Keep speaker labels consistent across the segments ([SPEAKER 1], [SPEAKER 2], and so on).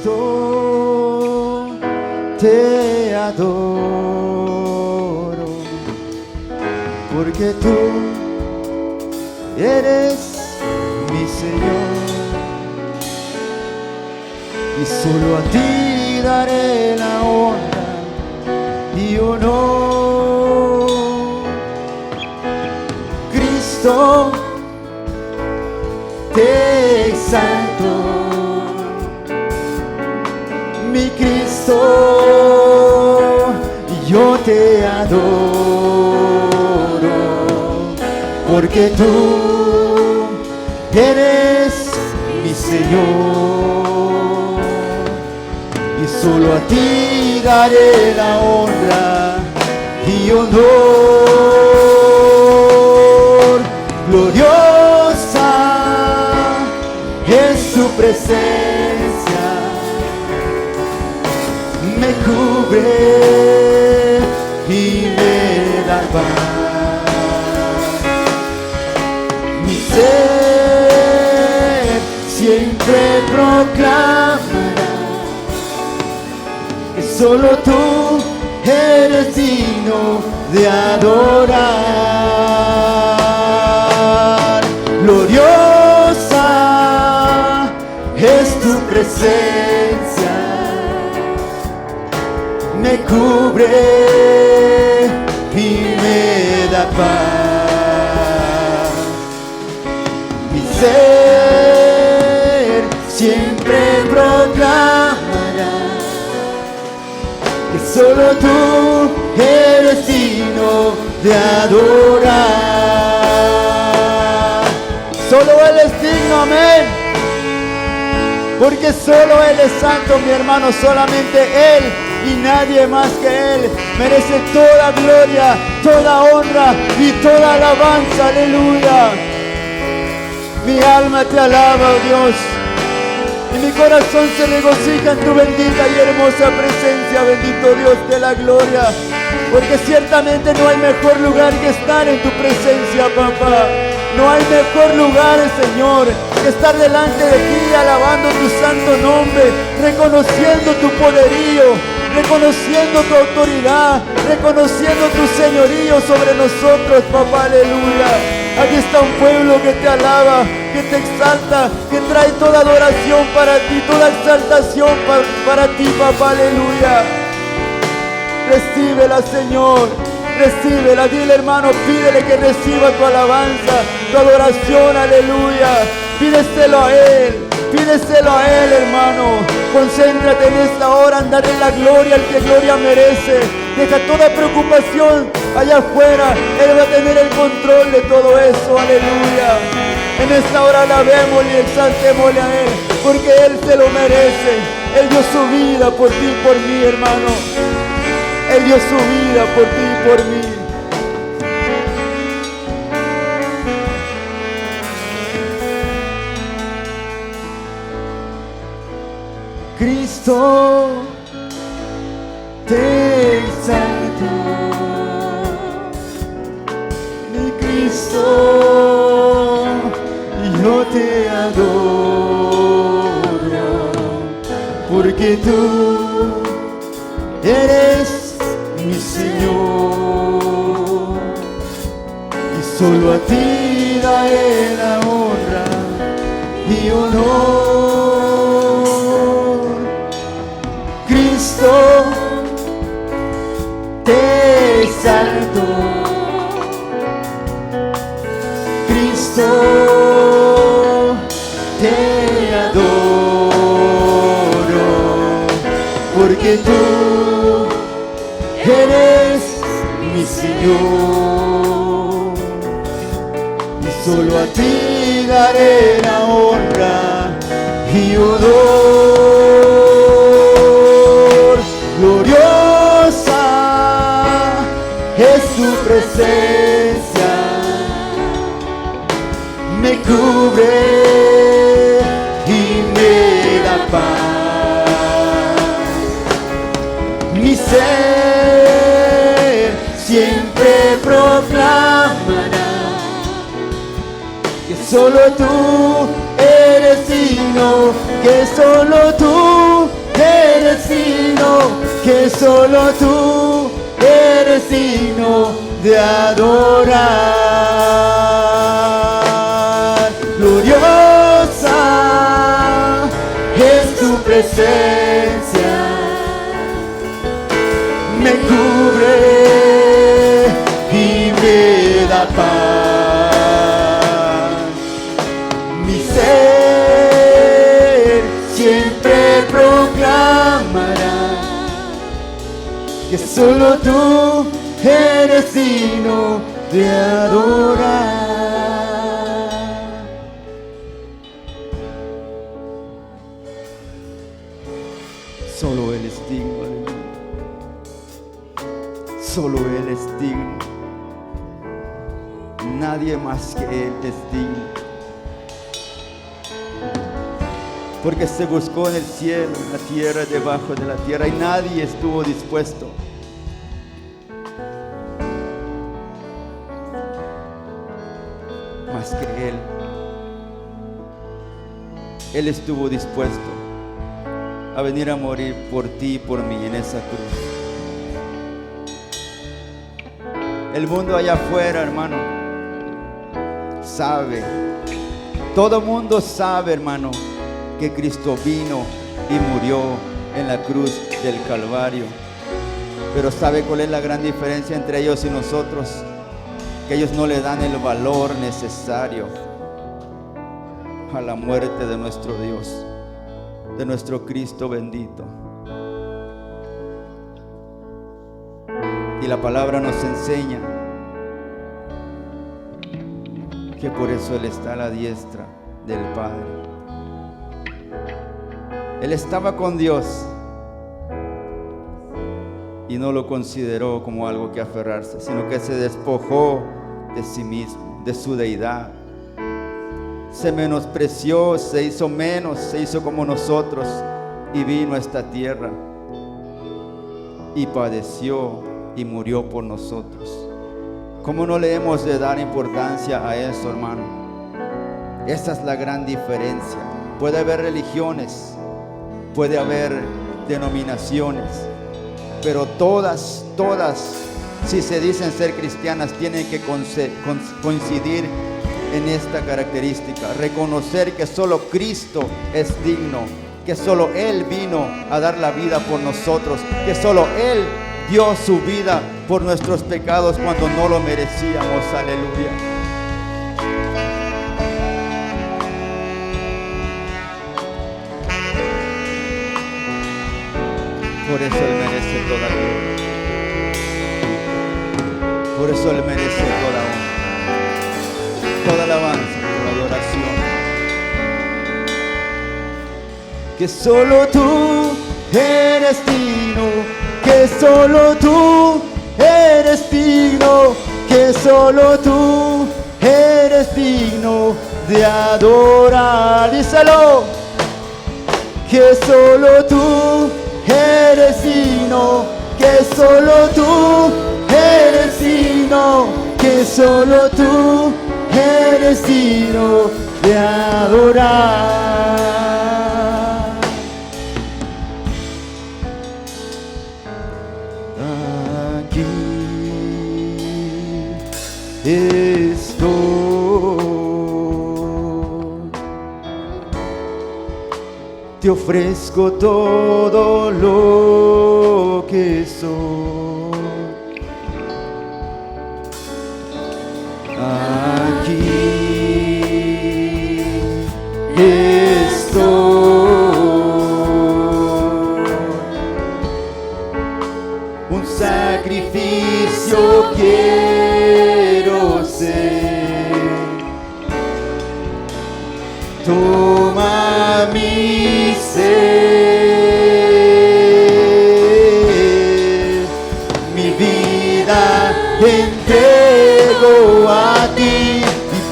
[SPEAKER 1] Cristo, te adoro, porque tú eres mi Señor, y solo a ti daré la honra y honor. Cristo, te exalto, mi Cristo, yo te adoro, porque tú eres mi Señor, y solo a ti daré la honra y honor. Gloriosa es tu presencia, me cubre y me da paz. Mi ser siempre proclamará que solo tú eres digno de adorar. Gloriosa es tu presencia, me cubre y me da paz. Mi ser siempre proclamará que solo tú eres digno de adorar. Solo Él es digno, amén. Porque solo Él es santo, mi hermano, solamente Él y nadie más que Él merece toda gloria, toda honra y toda alabanza, aleluya. Mi alma te alaba, oh Dios, y mi corazón se regocija en tu bendita y hermosa presencia, bendito Dios de la gloria, porque ciertamente no hay mejor lugar que estar en tu presencia, papá. No hay mejor lugar, Señor, que estar delante de ti, alabando tu santo nombre, reconociendo tu poderío, reconociendo tu autoridad, reconociendo tu señorío sobre nosotros, papá, aleluya. Aquí está un pueblo que te alaba, que te exalta, que trae toda adoración para ti, toda exaltación para ti, papá, aleluya. Recíbela, Señor, recíbela. Dile, hermano, pídele que reciba tu alabanza, tu adoración, aleluya. Pídeselo a Él, hermano. Concéntrate en esta hora en darle la gloria al que gloria merece. Deja toda preocupación allá afuera. Él va a tener el control de todo eso, aleluya. En esta hora alabémosle y exaltémosle a Él, porque Él se lo merece. Él dio su vida por ti y por mí, hermano. Él dio su vida por ti y por mí. Cristo, te exalto, mi Cristo, yo te adoro, porque tú eres mi Señor, y solo a ti daré la honra y honor. Cristo, te exalto, Cristo, te adoro, porque tú eres mi Señor, y solo a ti daré la honra y honor. Gloriosa es tu presencia, me cubre y me da paz. Mi ser siempre proclamará que solo tú eres digno que solo tú eres digno, que solo tú eres digno de adorar. Gloriosa es tu presencia, me cubre y me da paz. Mi ser siempre proclamará que solo tú eres digno de adorar. Solo Él es digno, aleluya. Solo Él es digno. Nadie más que Él es digno. Porque se buscó en el cielo, en la tierra, debajo de la tierra, y nadie estuvo dispuesto. Más que Él. Él estuvo dispuesto a venir a morir por ti y por mí en esa cruz. El mundo allá afuera, hermano, sabe. Todo mundo sabe, hermano, que Cristo vino y murió en la cruz del Calvario. Pero ¿sabe cuál es la gran diferencia entre ellos y nosotros? Que ellos no le dan el valor necesario a la muerte de nuestro Dios, de nuestro Cristo bendito. Y la palabra nos enseña que por eso Él está a la diestra del Padre. Él estaba con Dios y no lo consideró como algo que aferrarse, sino que se despojó de sí mismo, de su deidad. Se menospreció, se hizo menos, se hizo como nosotros y vino a esta tierra y padeció y murió por nosotros. ¿Cómo no le hemos de dar importancia a eso, hermano? Esa es la gran diferencia. Puede haber religiones, puede haber denominaciones, pero todas, si se dicen ser cristianas, tienen que coincidir en esta característica: reconocer que solo Cristo es digno, que solo Él vino a dar la vida por nosotros, que solo Él dio su vida por nuestros pecados cuando no lo merecíamos. Aleluya. Por eso Él merece toda gloria. Por eso Él merece toda honra, toda alabanza, toda adoración. Que solo tú eres digno, que solo tú eres digno, que solo tú eres digno de adorar. Díselo. Que solo tú eres digno, que solo tú eres digno, que solo tú eres digno de adorar. Aquí estoy, te ofrezco todo lo que soy. Aquí estoy, un sacrificio quiero ser. Toma mi ser, mi vida entrego a ti,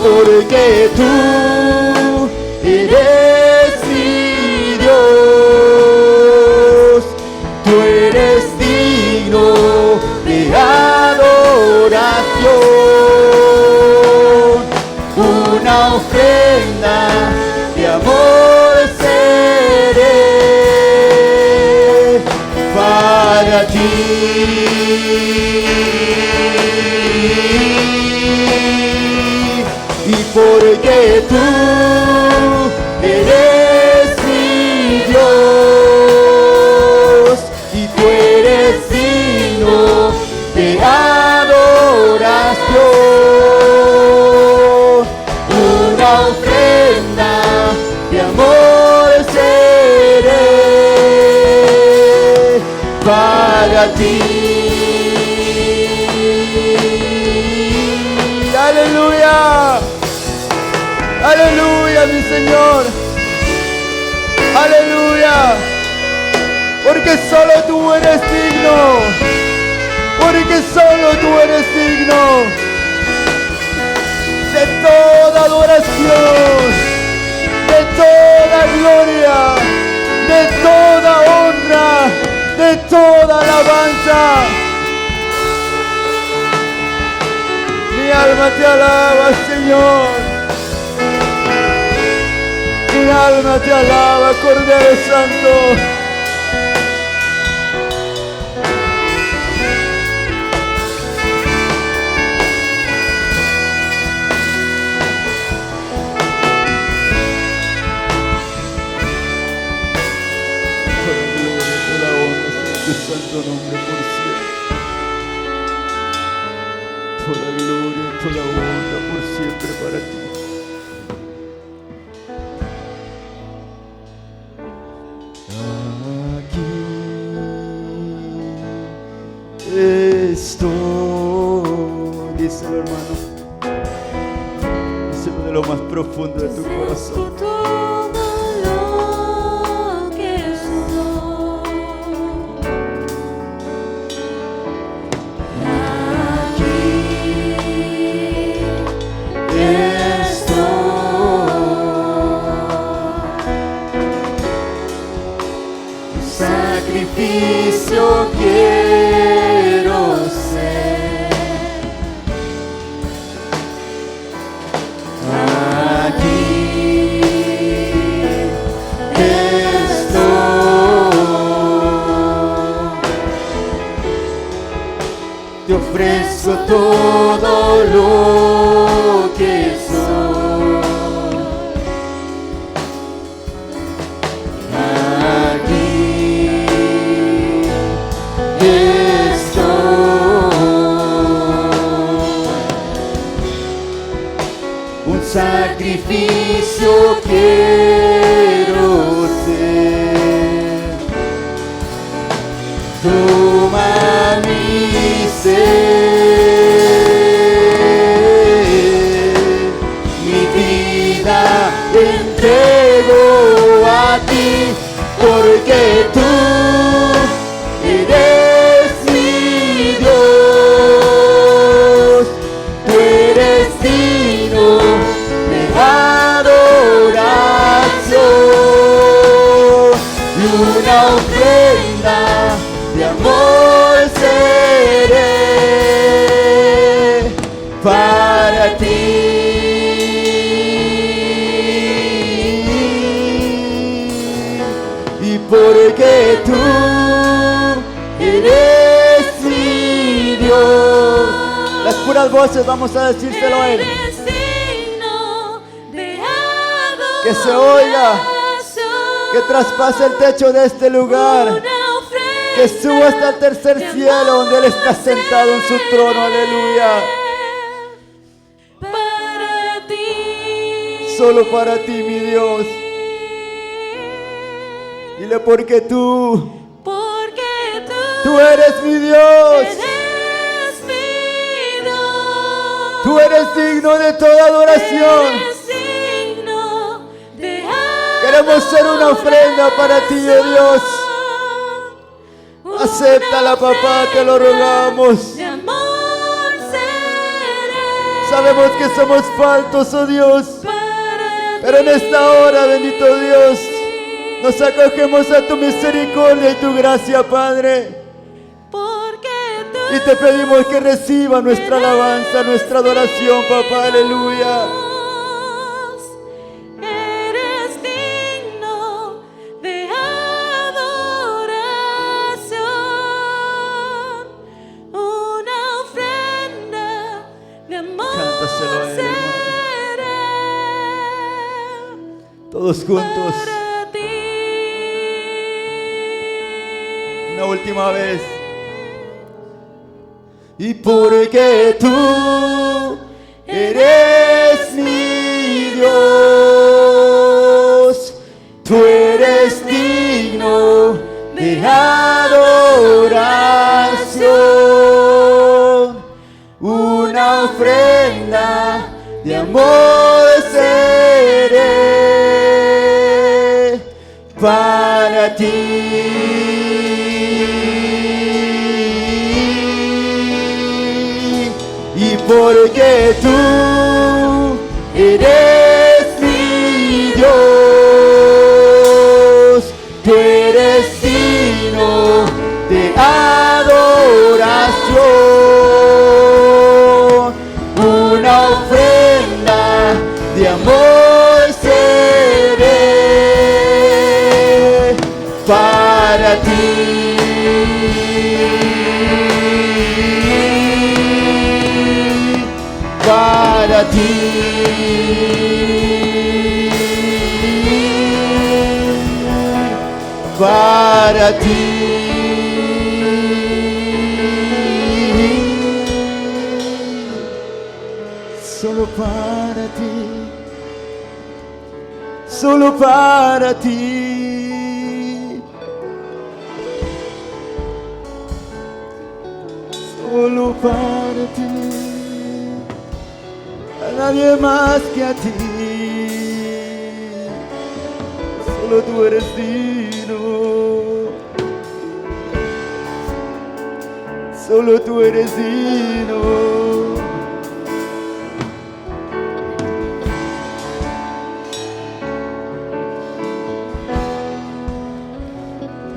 [SPEAKER 1] porque tú eres mi Dios, tú eres digno de adoración, una ofrenda de amor sencillo. porque tú eres mi Dios y tú eres digno de adoración. Una ofrenda de amor seré para ti. Aleluya, aleluya, mi Señor, aleluya, porque solo tú eres digno, porque solo tú eres digno de toda adoración, de toda gloria, de toda honra, de toda alabanza. Mi alma te alaba, Señor. Mi alma te alaba, Cordero Santo. Toda gloria, toda honra, tu santo nombre por siempre. Toda gloria, toda honra por siempre para ti. Aquí estoy, díselo, hermano. Díselo de lo más profundo de tu corazón. Sacrificio quiero ser. Aquí estoy. Te ofrezco todo lo que soy. Sacrificio quiero ser. Toma mi ser, mi vida entrego a ti, porque tú eres mi Dios, tú eres digno adoración y una ofrenda de amor seré para ti. Y porque tú eres mi Dios. Las puras voces vamos a decírselo a Él. Que se oiga, que traspase el techo de este lugar, que suba hasta el tercer cielo donde Él está sentado en su trono. Aleluya.
[SPEAKER 2] Para ti,
[SPEAKER 1] solo para ti, mi Dios. Dile, porque tú eres mi Dios. Tú eres digno de toda adoración. Queremos ser una ofrenda para ti, oh Dios. Acéptala, papá, te lo rogamos. Sabemos que somos faltos, oh Dios, pero en esta hora, bendito Dios, nos acogemos a tu misericordia y tu gracia, Padre. Y te pedimos que reciba nuestra alabanza, nuestra adoración, papá, aleluya. Todos juntos.
[SPEAKER 2] para ti.
[SPEAKER 1] Una última vez. Y porque tú eres mi Dios, tú eres digno de adoración. Una ofrenda de amor seré para ti. Y porque tú eres mi Dios, tú eres digno de adoración. Una ofrenda de amor seré para ti. Para ti. Para ti. Solo para ti. Solo para ti. Solo para ti. A nadie más que a ti. Solo tú eres digno. Solo tú eres digno.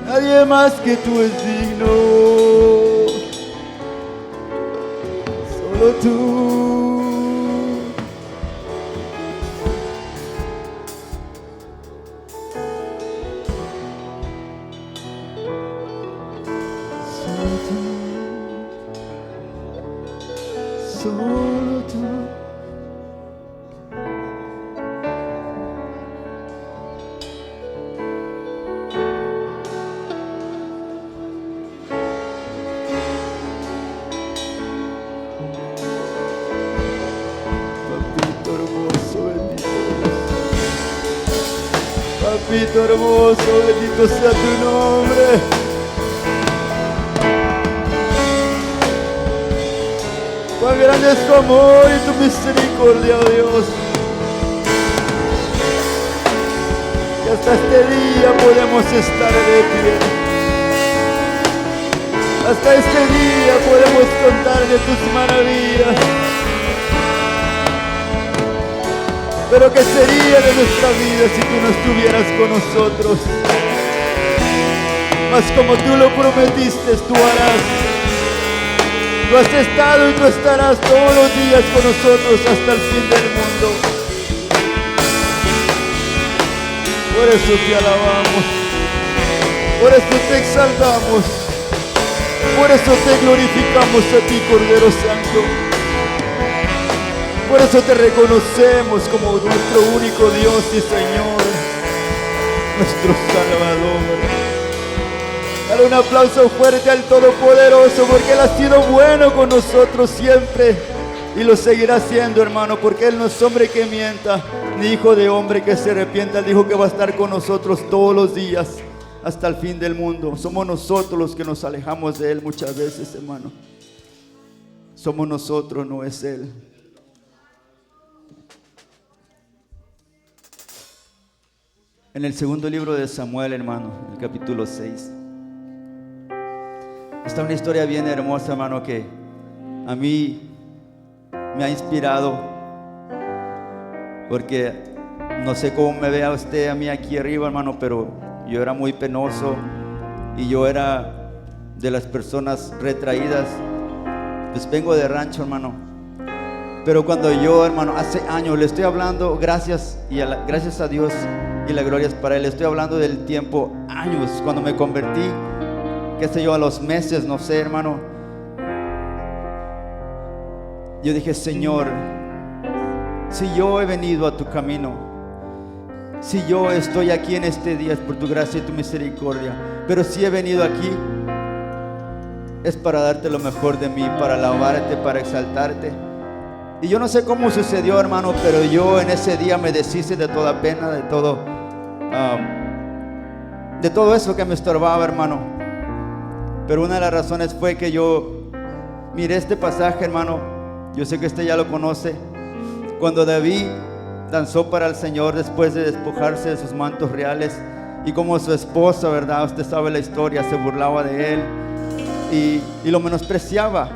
[SPEAKER 1] Nadie más que tú es digno. Solo tú. Solo tú. Papito hermoso, bendito eres. Papito hermoso, bendito sea tu nombre. Cuán grande es tu amor y tu misericordia, oh Dios. Que hasta este día podemos estar de pie. Hasta este día podemos contar de tus maravillas. Pero ¿qué sería de nuestra vida si tú no estuvieras con nosotros? Mas como tú lo prometiste, tú harás. Tú has estado y tú estarás todos los días con nosotros hasta el fin del mundo. Por eso te alabamos. Por eso te exaltamos. Por eso te glorificamos a ti, Cordero Santo. Por eso te reconocemos como nuestro único Dios y Señor, nuestro Salvador. Dale un aplauso fuerte al Todopoderoso, porque Él ha sido bueno con nosotros siempre y lo seguirá siendo, hermano, porque Él no es hombre que mienta, ni hijo de hombre que se arrepienta. Él dijo que va a estar con nosotros todos los días hasta el fin del mundo. Somos nosotros los que nos alejamos de Él muchas veces, hermano. Somos nosotros, no es Él. En el segundo libro de Samuel, hermano, el capítulo 6. Está una historia bien hermosa, hermano, que a mí me ha inspirado. Porque no sé cómo me vea usted a mí aquí arriba, hermano, pero yo era muy penoso y yo era de las personas retraídas. Pues vengo de rancho, hermano. Pero cuando yo, hermano, hace años, le estoy hablando, gracias a Dios y la gloria es para Él. Le estoy hablando del tiempo, años, cuando me convertí, qué sé yo, a los meses, no sé, hermano. Yo dije, Señor, si yo he venido a tu camino, si yo estoy aquí en este día es por tu gracia y tu misericordia, pero si he venido aquí es para darte lo mejor de mí, para alabarte, para exaltarte. Y yo no sé cómo sucedió, hermano, pero yo en ese día me deshice de toda pena, de todo eso que me estorbaba, hermano. Pero una de las razones fue que yo miré este pasaje, hermano. Yo sé que usted ya lo conoce. Cuando David danzó para el Señor después de despojarse de sus mantos reales, y como su esposa, ¿verdad? Usted sabe la historia, se burlaba de él y lo menospreciaba.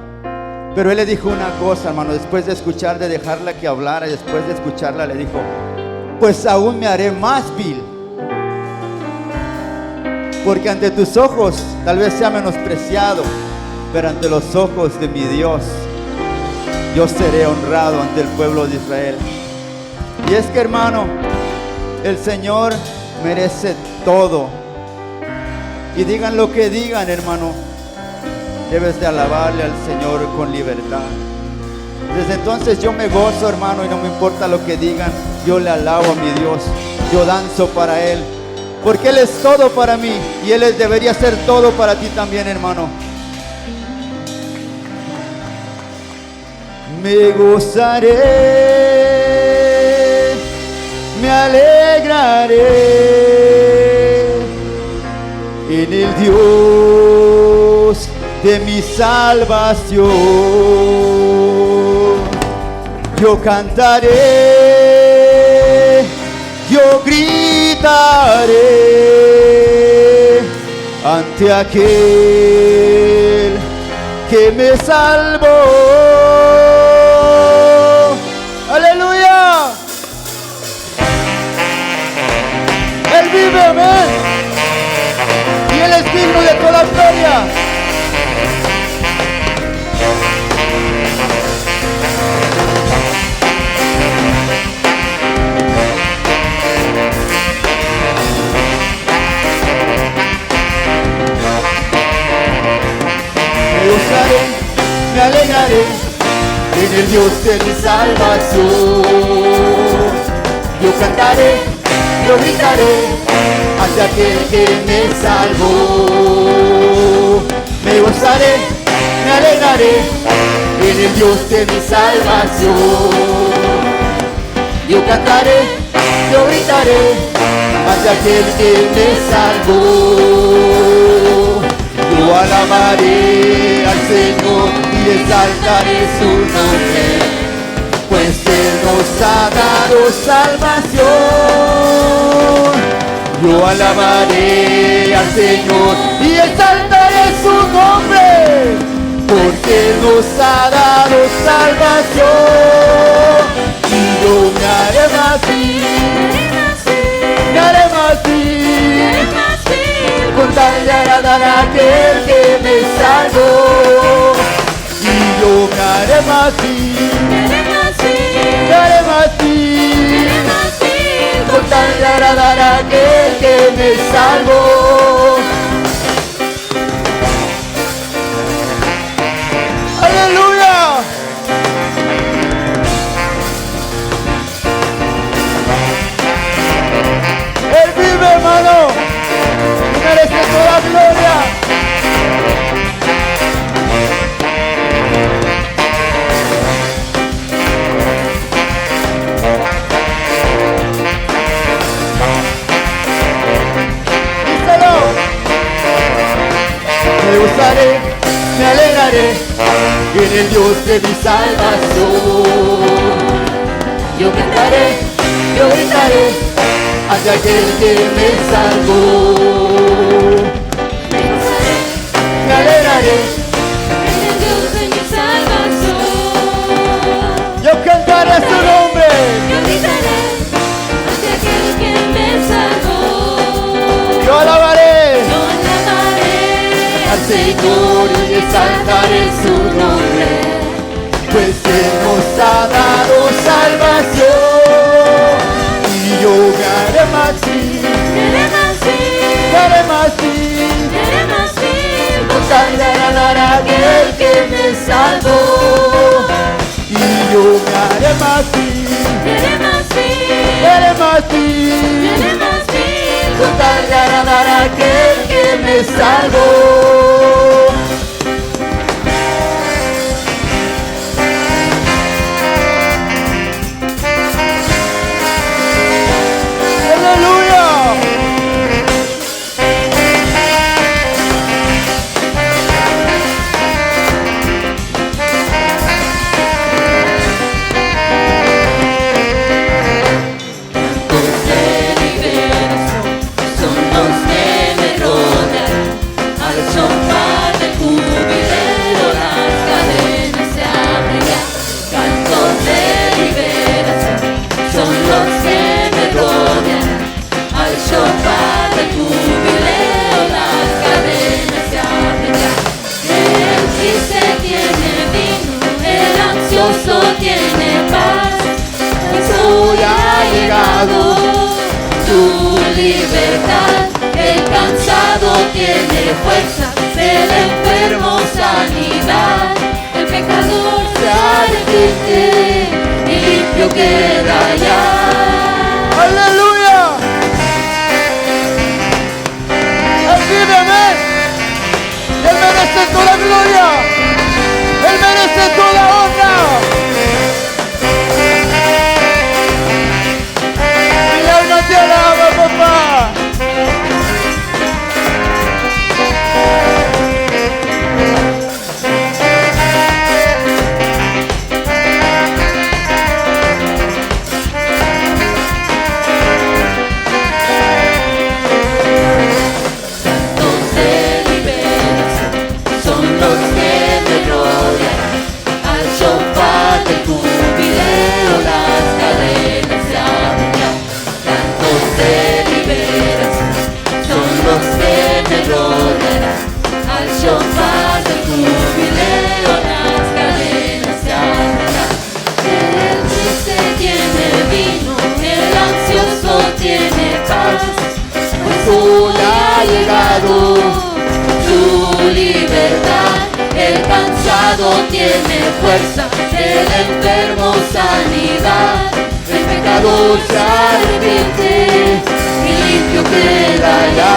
[SPEAKER 1] Pero él le dijo una cosa, hermano, después de escuchar, de dejarla que hablara, y después de escucharla le dijo: pues aún me haré más vil, porque ante tus ojos tal vez sea menospreciado, pero ante los ojos de mi Dios yo seré honrado ante el pueblo de Israel. Y es que, hermano, el Señor merece todo. Y digan lo que digan, hermano, debes de alabarle al Señor con libertad. Desde entonces yo me gozo, hermano, y no me importa lo que digan. Yo le alabo a mi Dios, yo danzo para Él, porque Él es todo para mí, y Él debería ser todo para ti también, hermano. Me gozaré, me alegraré en el Dios de mi salvación. Yo cantaré, yo gritaré ante aquel que me salvó. Aleluya. Él vive, amén. Y Él es digno de toda gloria. Me gozaré, me alegraré en el Dios de mi salvación. Yo cantaré, yo gritaré hacia aquel que me salvó. Me gozaré, me alegraré en el Dios de mi salvación. Yo cantaré, yo gritaré hacia aquel que me salvó. Yo alabaré al Señor y exaltaré su nombre, pues Él nos ha dado salvación. Yo alabaré al Señor y exaltaré su nombre, porque Él nos ha dado salvación. Y yo me haré más vil, me haré más vil, con tal de agradar a aquel que me salvó. Y yo me haré más vil, me haré más vil, con tal de agradar a aquel que me salvó. ¡Aleluya! Él vive, hermano, y merece toda gloria. Me gozaré, me alegraré en el Dios de mi salvación. Yo cantaré, yo gritaré hacia aquel que me salvó. Me gozaré, me alegraré en el Dios de mi salvación. Yo cantaré su nombre, yo gritaré hacia aquel que me salvó. Yo alabaré al Señor y exaltaré su nombre, pues Él nos ha dado salvación. Y yo me haré más vil, me haré más vil, con tal de agradar a aquel que me salvó. Y yo me haré más vil, me haré más vil, eres salvo.
[SPEAKER 2] Fuerza, el enfermo sanidad, el pecador se arrepiente y limpio queda ya.
[SPEAKER 1] Aleluya. Él vive, amén. Él merece toda gloria. Él merece toda honra. Mi alma te alaba, papá.
[SPEAKER 2] Ha llegado su libertad, el cansado tiene fuerza, el enfermo sanidad, el pecador se arrepiente y limpio queda ya.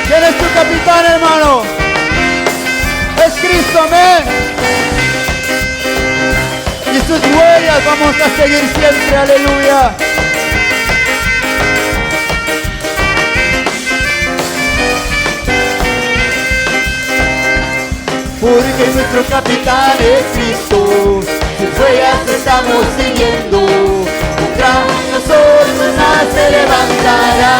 [SPEAKER 1] ¿Quién es tu capitán, hermano? Es Cristo, amén. Y sus huellas vamos a seguir siempre, aleluya. Porque nuestro capitán es Cristo, sus huellas estamos siguiendo, contra nosotros más se levantará.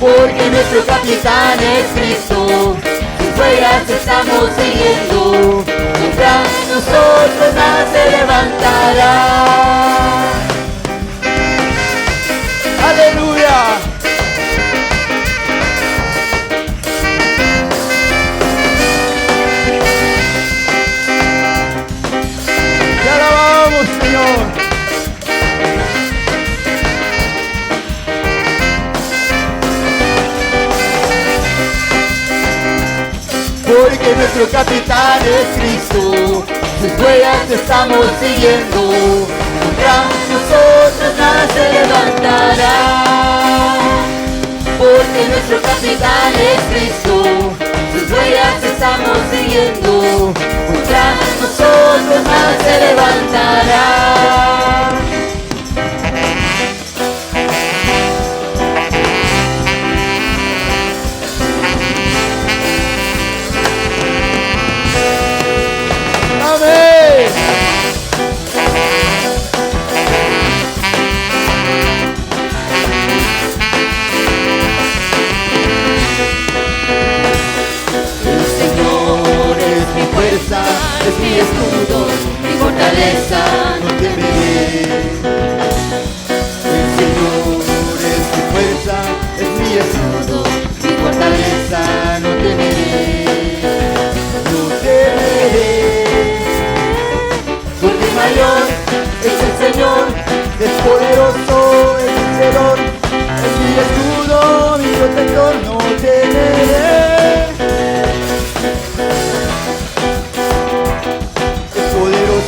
[SPEAKER 1] Porque nuestro capitán es Cristo, sus huellas estamos siguiendo, contra nosotros más se levantará. Aleluya. Te alabamos, Señor. Porque nuestro capitán es Cristo, sus huellas estamos siguiendo, contra nosotros nada se levantará. Porque nuestro capitán es Cristo, sus huellas estamos siguiendo, contra nosotros nada se levantará. Es mi escudo, mi fortaleza, no temeré. El Señor es mi fuerza, es mi escudo, mi fortaleza, no temeré. No temeré, porque mayor es el Señor, es poderoso, es vencedor. Es mi escudo, mi protector, no temeré. Es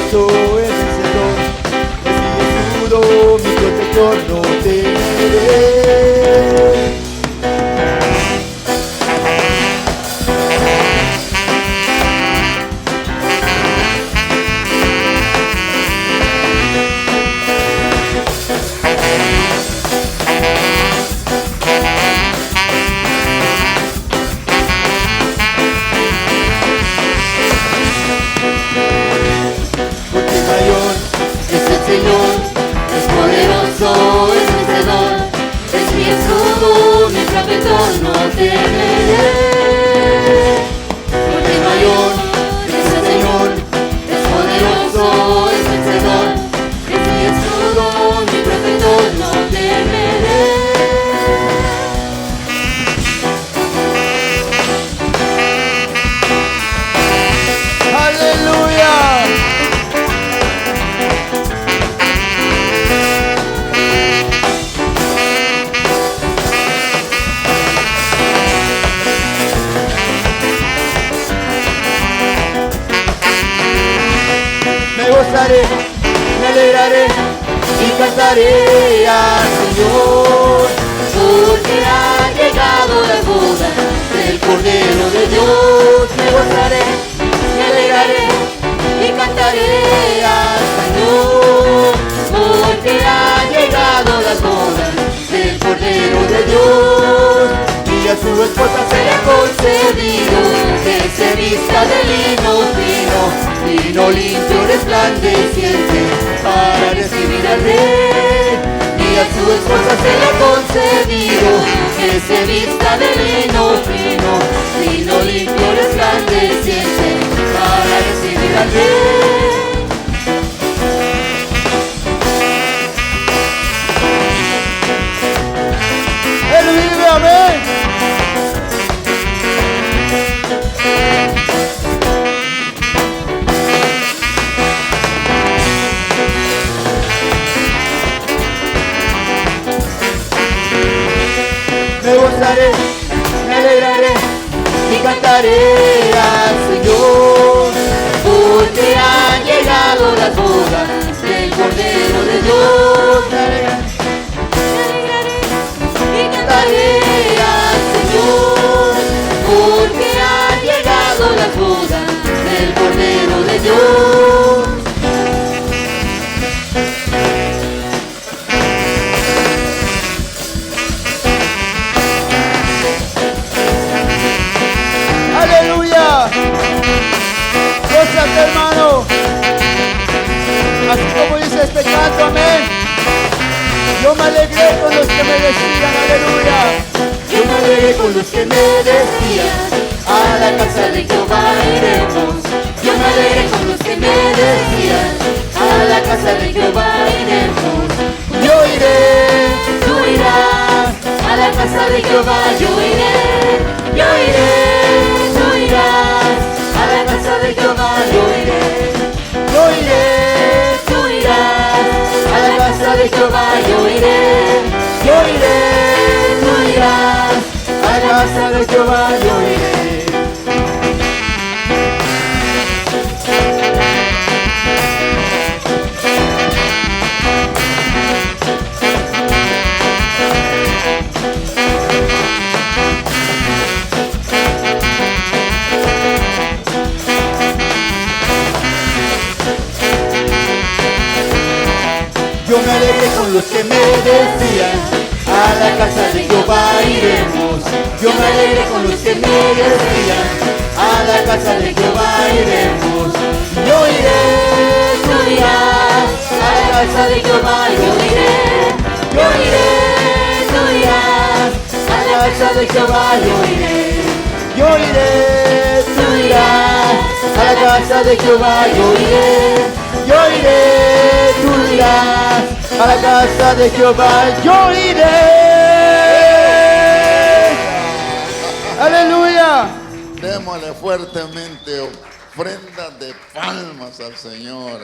[SPEAKER 1] vencedor, es mi alegraré y cantaré al Señor,
[SPEAKER 2] porque ha llegado la boda del Cordero de Dios. Me gozaré, me alegraré y cantaré al Señor, porque ha llegado la boda del Cordero de Dios.
[SPEAKER 1] y a su esposa
[SPEAKER 2] Se le ha concedido que se vista de lino fino, lino limpio resplandeciente, para recibir al Rey. Y a su esposa se le ha concedido que se vista de lino fino, lino limpio resplandeciente, para recibir al Rey.
[SPEAKER 1] Él vive, amén. Me gozaré, me alegraré y cantaré al Señor,
[SPEAKER 2] Porque han llegado las bodas del Cordero de Dios. Me alegraré y cantaré al Señor, porque han llegado las bodas del Cordero de Dios.
[SPEAKER 1] aleluya. Gózate, hermano. Así como dice este canto, amén. Yo me alegré con los que me decían, aleluya.
[SPEAKER 2] Yo me alegré con los que me decían, a la casa de Jehová iremos. Yo me alegré con los que me decían, a la casa de Jehová iremos.
[SPEAKER 1] Yo iré,
[SPEAKER 2] Tú irás a la casa de Jehová, yo iré, tú irás a la casa de Jehová, yo iré, tú irás a la casa de Jehová, yo iré, tú irás a la casa de Jehová, yo iré.
[SPEAKER 1] yo me alegré con los que me decían,
[SPEAKER 2] A la casa de Jehová iremos. Yo me alegré con los que me decían, a la casa de Jehová iremos.
[SPEAKER 1] yo iré,
[SPEAKER 2] Tú irás a la casa de Jehová, yo iré, tú irás a la casa de Jehová, yo iré,
[SPEAKER 1] yo iré,
[SPEAKER 2] tú irás a la casa de Jehová, yo iré,
[SPEAKER 1] tú irás a la casa de Jehová, yo iré. Aleluya.
[SPEAKER 3] Démosle fuertemente ofrenda de palmas al Señor.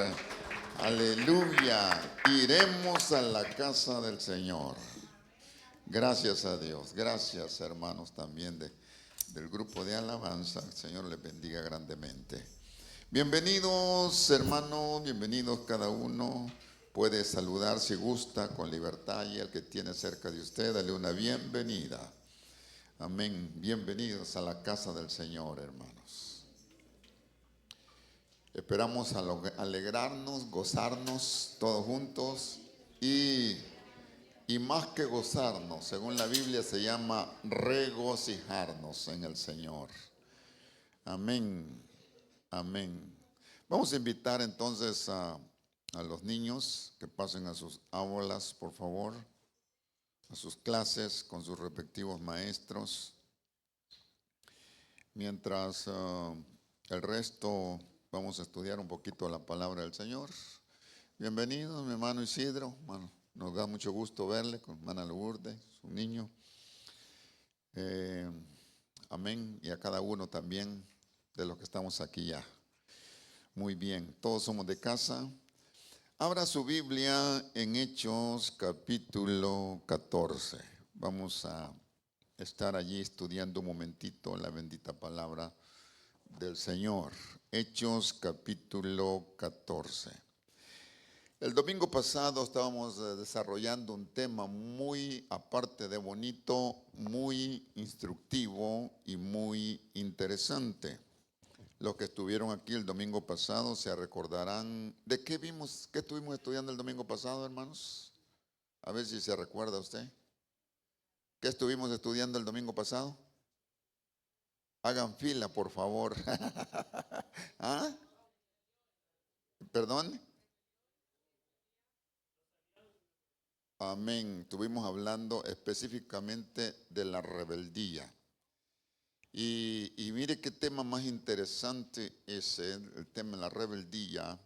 [SPEAKER 3] Aleluya. Iremos a la casa del Señor. Gracias a Dios. Gracias, hermanos, también del grupo de alabanza. El Señor les bendiga grandemente. Bienvenidos, hermanos. Bienvenidos cada uno. Puede saludar si gusta con libertad, y el que tiene cerca de usted, dale una bienvenida. Amén. Bienvenidos a la casa del Señor, hermanos. Esperamos alegrarnos, gozarnos todos juntos y más que gozarnos, según la Biblia se llama regocijarnos en el Señor. Amén. Amén. Vamos a invitar entonces a los niños que pasen a sus aulas, por favor, a sus clases con sus respectivos maestros. Mientras el resto vamos a estudiar un poquito la palabra del Señor. Bienvenido, mi hermano Isidro. Bueno, nos da mucho gusto verle con hermana Lourdes, su niño. Amén. Y a cada uno también de los que estamos aquí ya. Muy bien, todos somos de casa. Abra su Biblia en Hechos capítulo 14. Vamos a estar allí estudiando un momentito la bendita palabra del Señor. Hechos capítulo 14. El domingo pasado estábamos desarrollando un tema muy, aparte de bonito, muy instructivo y muy interesante. Los que estuvieron aquí el domingo pasado se recordarán de qué vimos, qué estuvimos estudiando el domingo pasado, hermanos. A ver si se recuerda usted. ¿Qué estuvimos estudiando el domingo pasado? Hagan fila, por favor. ¿Ah? ¿Perdón? Amén. Estuvimos hablando específicamente de la rebeldía. Y mire qué tema más interesante ese, el tema de la rebeldía.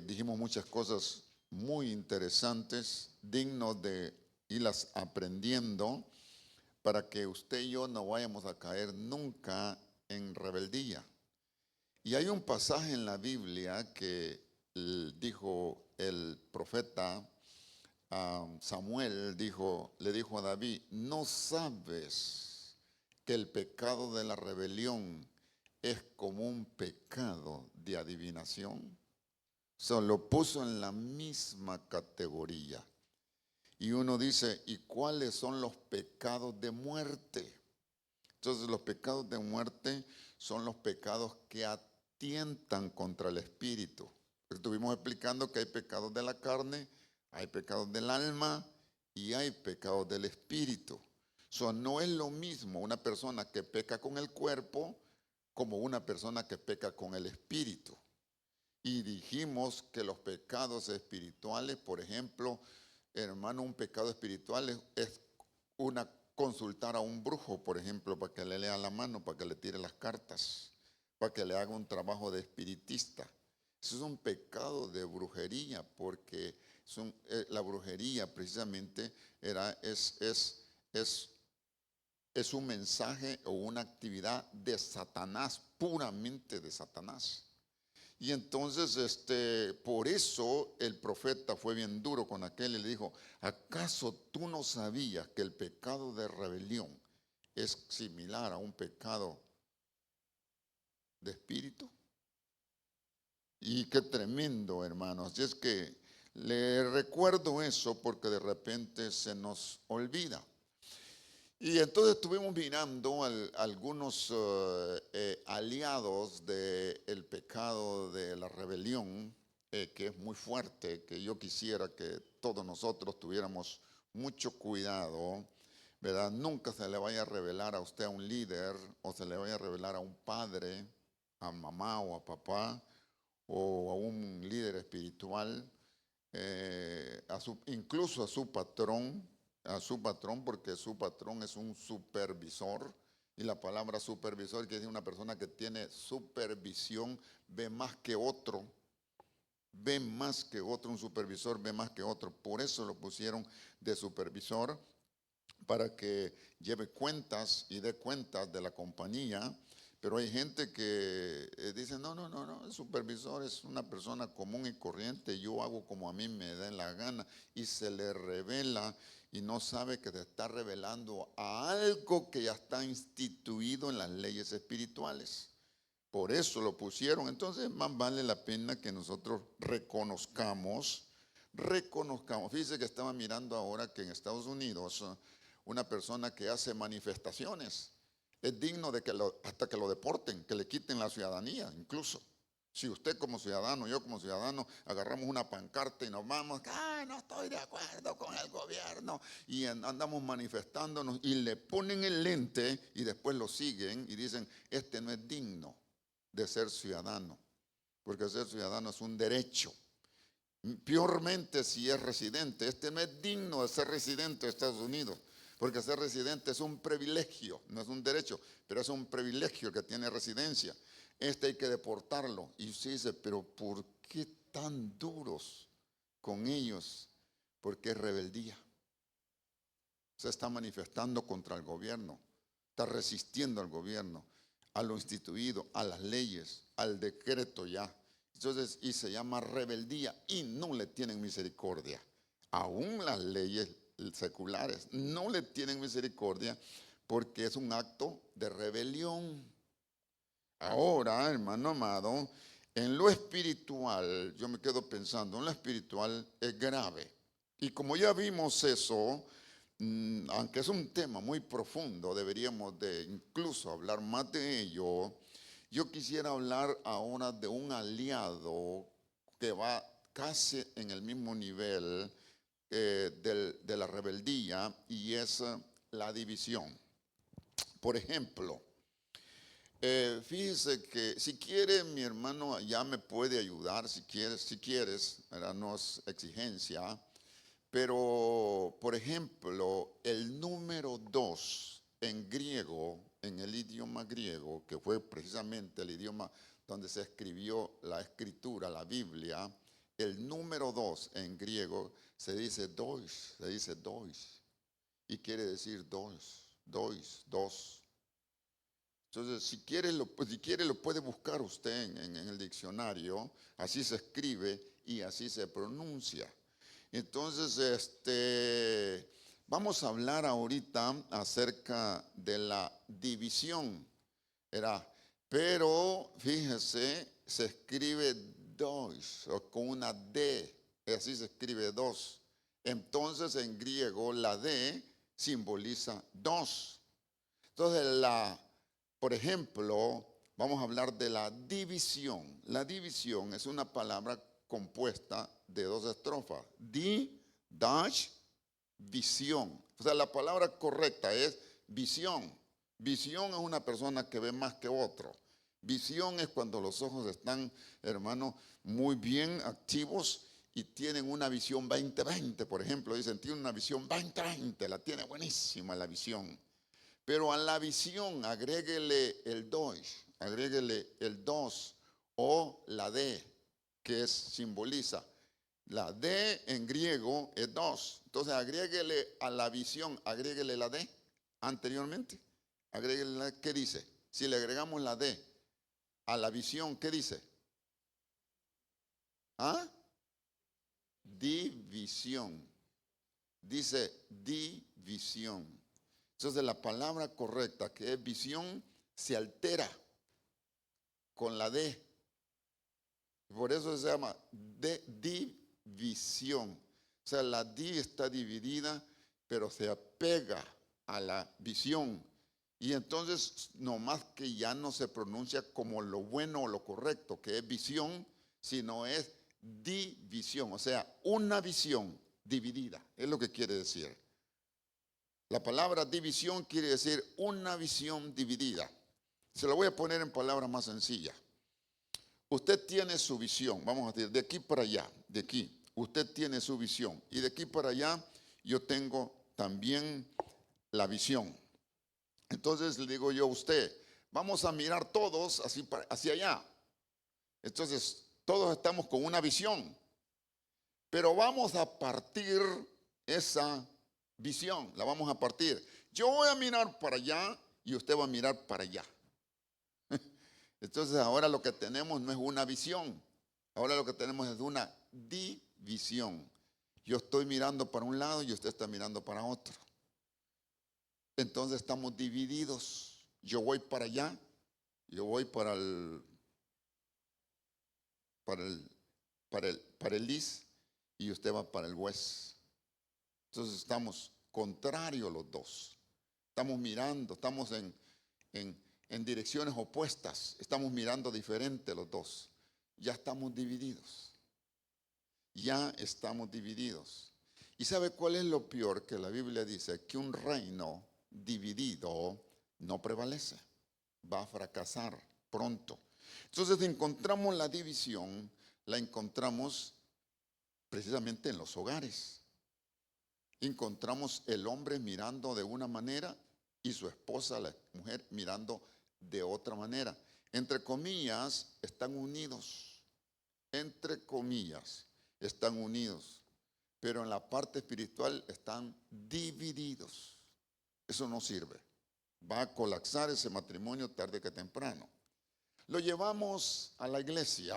[SPEAKER 3] Dijimos muchas cosas muy interesantes, dignos de irlas aprendiendo para que usted y yo no vayamos a caer nunca en rebeldía. Y hay un pasaje en la Biblia que dijo el profeta Samuel, le dijo a David, ¿no sabes que el pecado de la rebelión es como un pecado de adivinación? Se lo puso en la misma categoría. Y uno dice, ¿y cuáles son los pecados de muerte? Entonces los pecados de muerte son los pecados que atientan contra el espíritu. Estuvimos explicando que hay pecados de la carne, hay pecados del alma y hay pecados del espíritu. No es lo mismo una persona que peca con el cuerpo como una persona que peca con el espíritu. Y dijimos que los pecados espirituales, por ejemplo, hermano, un pecado espiritual es consultar a un brujo, por ejemplo, para que le lea la mano, para que le tire las cartas, para que le haga un trabajo de espiritista. Eso es un pecado de brujería, porque la brujería precisamente es un mensaje o una actividad de Satanás, puramente de Satanás. Y entonces, por eso el profeta fue bien duro con aquel y le dijo, ¿acaso tú no sabías que el pecado de rebelión es similar a un pecado de espíritu? Y qué tremendo, hermanos. Y es que le recuerdo eso porque de repente se nos olvida. Y entonces estuvimos mirando algunos aliados del pecado de la rebelión, que es muy fuerte, que yo quisiera que todos nosotros tuviéramos mucho cuidado, ¿verdad? Nunca se le vaya a revelar a usted a un líder o se le vaya a revelar a un padre, a mamá o a papá o a un líder espiritual, incluso a su patrón, porque su patrón es un supervisor, y la palabra supervisor quiere decir una persona que tiene supervisión, ve más que otro, un supervisor ve más que otro, por eso lo pusieron de supervisor, para que lleve cuentas y dé cuentas de la compañía. Pero hay gente que dice, no, el supervisor es una persona común y corriente, yo hago como a mí me dé la gana, y se le revela y no sabe que te está revelando a algo que ya está instituido en las leyes espirituales. Por eso lo pusieron. Entonces más vale la pena que nosotros reconozcamos. Fíjese que estaba mirando ahora que en Estados Unidos una persona que hace manifestaciones es digno de que hasta que lo deporten, que le quiten la ciudadanía incluso. Si usted como ciudadano, yo como ciudadano, agarramos una pancarta y nos vamos, no estoy de acuerdo con el gobierno, y andamos manifestándonos y le ponen el lente y después lo siguen y dicen, este no es digno de ser ciudadano, porque ser ciudadano es un derecho. Peormente si es residente, este no es digno de ser residente de Estados Unidos, porque ser residente es un privilegio, no es un derecho, pero es un privilegio el que tiene residencia. Este hay que deportarlo. Y usted dice, pero ¿por qué tan duros con ellos? Porque es rebeldía. Se está manifestando contra el gobierno, está resistiendo al gobierno, a lo instituido, a las leyes, al decreto ya. Entonces, y se llama rebeldía y no le tienen misericordia. Aún las leyes seculares no le tienen misericordia porque es un acto de rebelión. Ahora, hermano amado, En lo espiritual, yo me quedo pensando, en lo espiritual es grave. Y como ya vimos eso, aunque es un tema muy profundo, deberíamos de incluso hablar más de ello. Yo quisiera hablar ahora de un aliado que va casi en el mismo nivel de la rebeldía, y es la división. Por ejemplo, fíjese que si quiere mi hermano ya me puede ayudar, si quieres, ¿verdad? No es exigencia, pero por ejemplo, el número 2 en griego, en el idioma griego, que fue precisamente el idioma donde se escribió la escritura, la Biblia, el número 2 en griego se dice dois, y quiere decir dos. Entonces, si quiere lo puede buscar usted en el diccionario, así se escribe y así se pronuncia. Entonces, vamos a hablar ahorita acerca de la división, ¿verdad? Pero fíjese, se escribe dos, o con una D, así se escribe dos. Entonces, en griego, la D simboliza dos. Entonces, por ejemplo, vamos a hablar de la división. La división es una palabra compuesta de dos estrofas. Visión. O sea, la palabra correcta es visión. Visión es una persona que ve más que otro. Visión es cuando los ojos están, hermano, muy bien activos y tienen una visión 2020, por ejemplo. Dicen, tiene una visión 2020, la tiene buenísima la visión. Pero a la visión agréguele el dos o la D, que simboliza. La D en griego es dos. Entonces agréguele a la visión, agréguele la D anteriormente. Agréguele la D, ¿qué dice? Si le agregamos la D a la visión, ¿qué dice? ¿Ah? División. Dice división. Entonces la palabra correcta, que es visión, se altera con la D. Por eso se llama división. O sea, la D está dividida, pero se apega a la visión. Y entonces, nomás que ya no se pronuncia como lo bueno o lo correcto, que es visión, sino es división. O sea, una visión dividida. Es lo que quiere decir. La palabra división quiere decir una visión dividida. Se lo voy a poner en palabras más sencillas. Usted tiene su visión, vamos a decir, de aquí para allá, de aquí, usted tiene su visión. Y de aquí para allá yo tengo también la visión. Entonces le digo yo a usted, vamos a mirar todos hacia allá. Entonces todos estamos con una visión, pero vamos a partir esa visión, la vamos a partir. Yo voy a mirar para allá y usted va a mirar para allá. Entonces ahora lo que tenemos no es una visión, ahora lo que tenemos es una división. Yo estoy mirando para un lado y usted está mirando para otro. Entonces estamos divididos. Yo voy para allá, yo voy para el east y usted va para el west. Entonces estamos contrarios los dos. Estamos mirando, estamos en direcciones opuestas. Estamos mirando diferente los dos. Ya estamos divididos. Ya estamos divididos. ¿Y sabe cuál es lo peor? Que la Biblia dice que un reino dividido no prevalece. Va a fracasar pronto. Entonces encontramos la división, la encontramos precisamente en los hogares. Encontramos el hombre mirando de una manera y su esposa, la mujer, mirando de otra manera. Entre comillas, están unidos. Entre comillas, están unidos. Pero en la parte espiritual están divididos. Eso no sirve. Va a colapsar ese matrimonio tarde que temprano. Lo llevamos a la iglesia.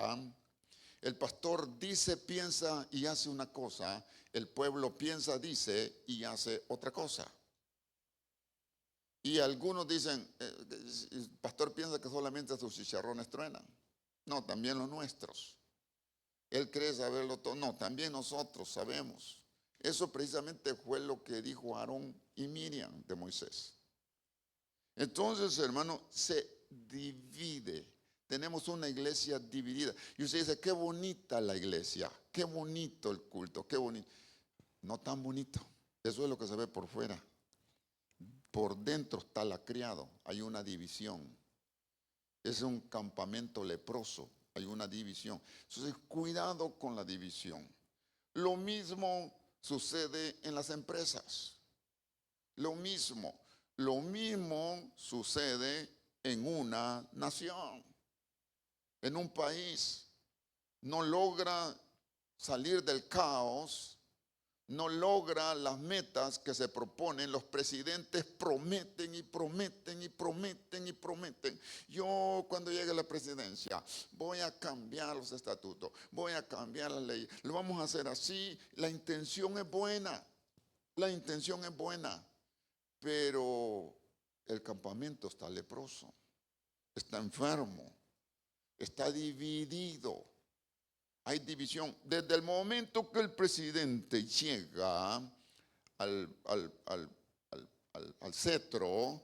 [SPEAKER 3] El pastor dice, piensa y hace una cosa. El pueblo piensa, dice y hace otra cosa. Y algunos dicen, el pastor piensa que solamente sus chicharrones truenan. No, también los nuestros. Él cree saberlo todo. No, también nosotros sabemos. Eso precisamente fue lo que dijo Aarón y Miriam de Moisés. Entonces, hermano, se divide. Tenemos una iglesia dividida. Y usted dice, qué bonita la iglesia, qué bonito el culto, qué bonito. No tan bonito. Eso es lo que se ve por fuera. Por dentro está lacreado. Hay una división. Es un campamento leproso. Hay una división. Entonces, cuidado con la división. Lo mismo sucede en las empresas. Lo mismo sucede en una nación, en un país. No logra salir del caos, no logra las metas que se proponen. Los presidentes prometen y prometen y prometen y prometen. Yo cuando llegue a la presidencia voy a cambiar los estatutos, voy a cambiar la ley, lo vamos a hacer así. La intención es buena, pero el campamento está leproso, está enfermo, está dividido. Hay división. Desde el momento que el presidente llega al cetro,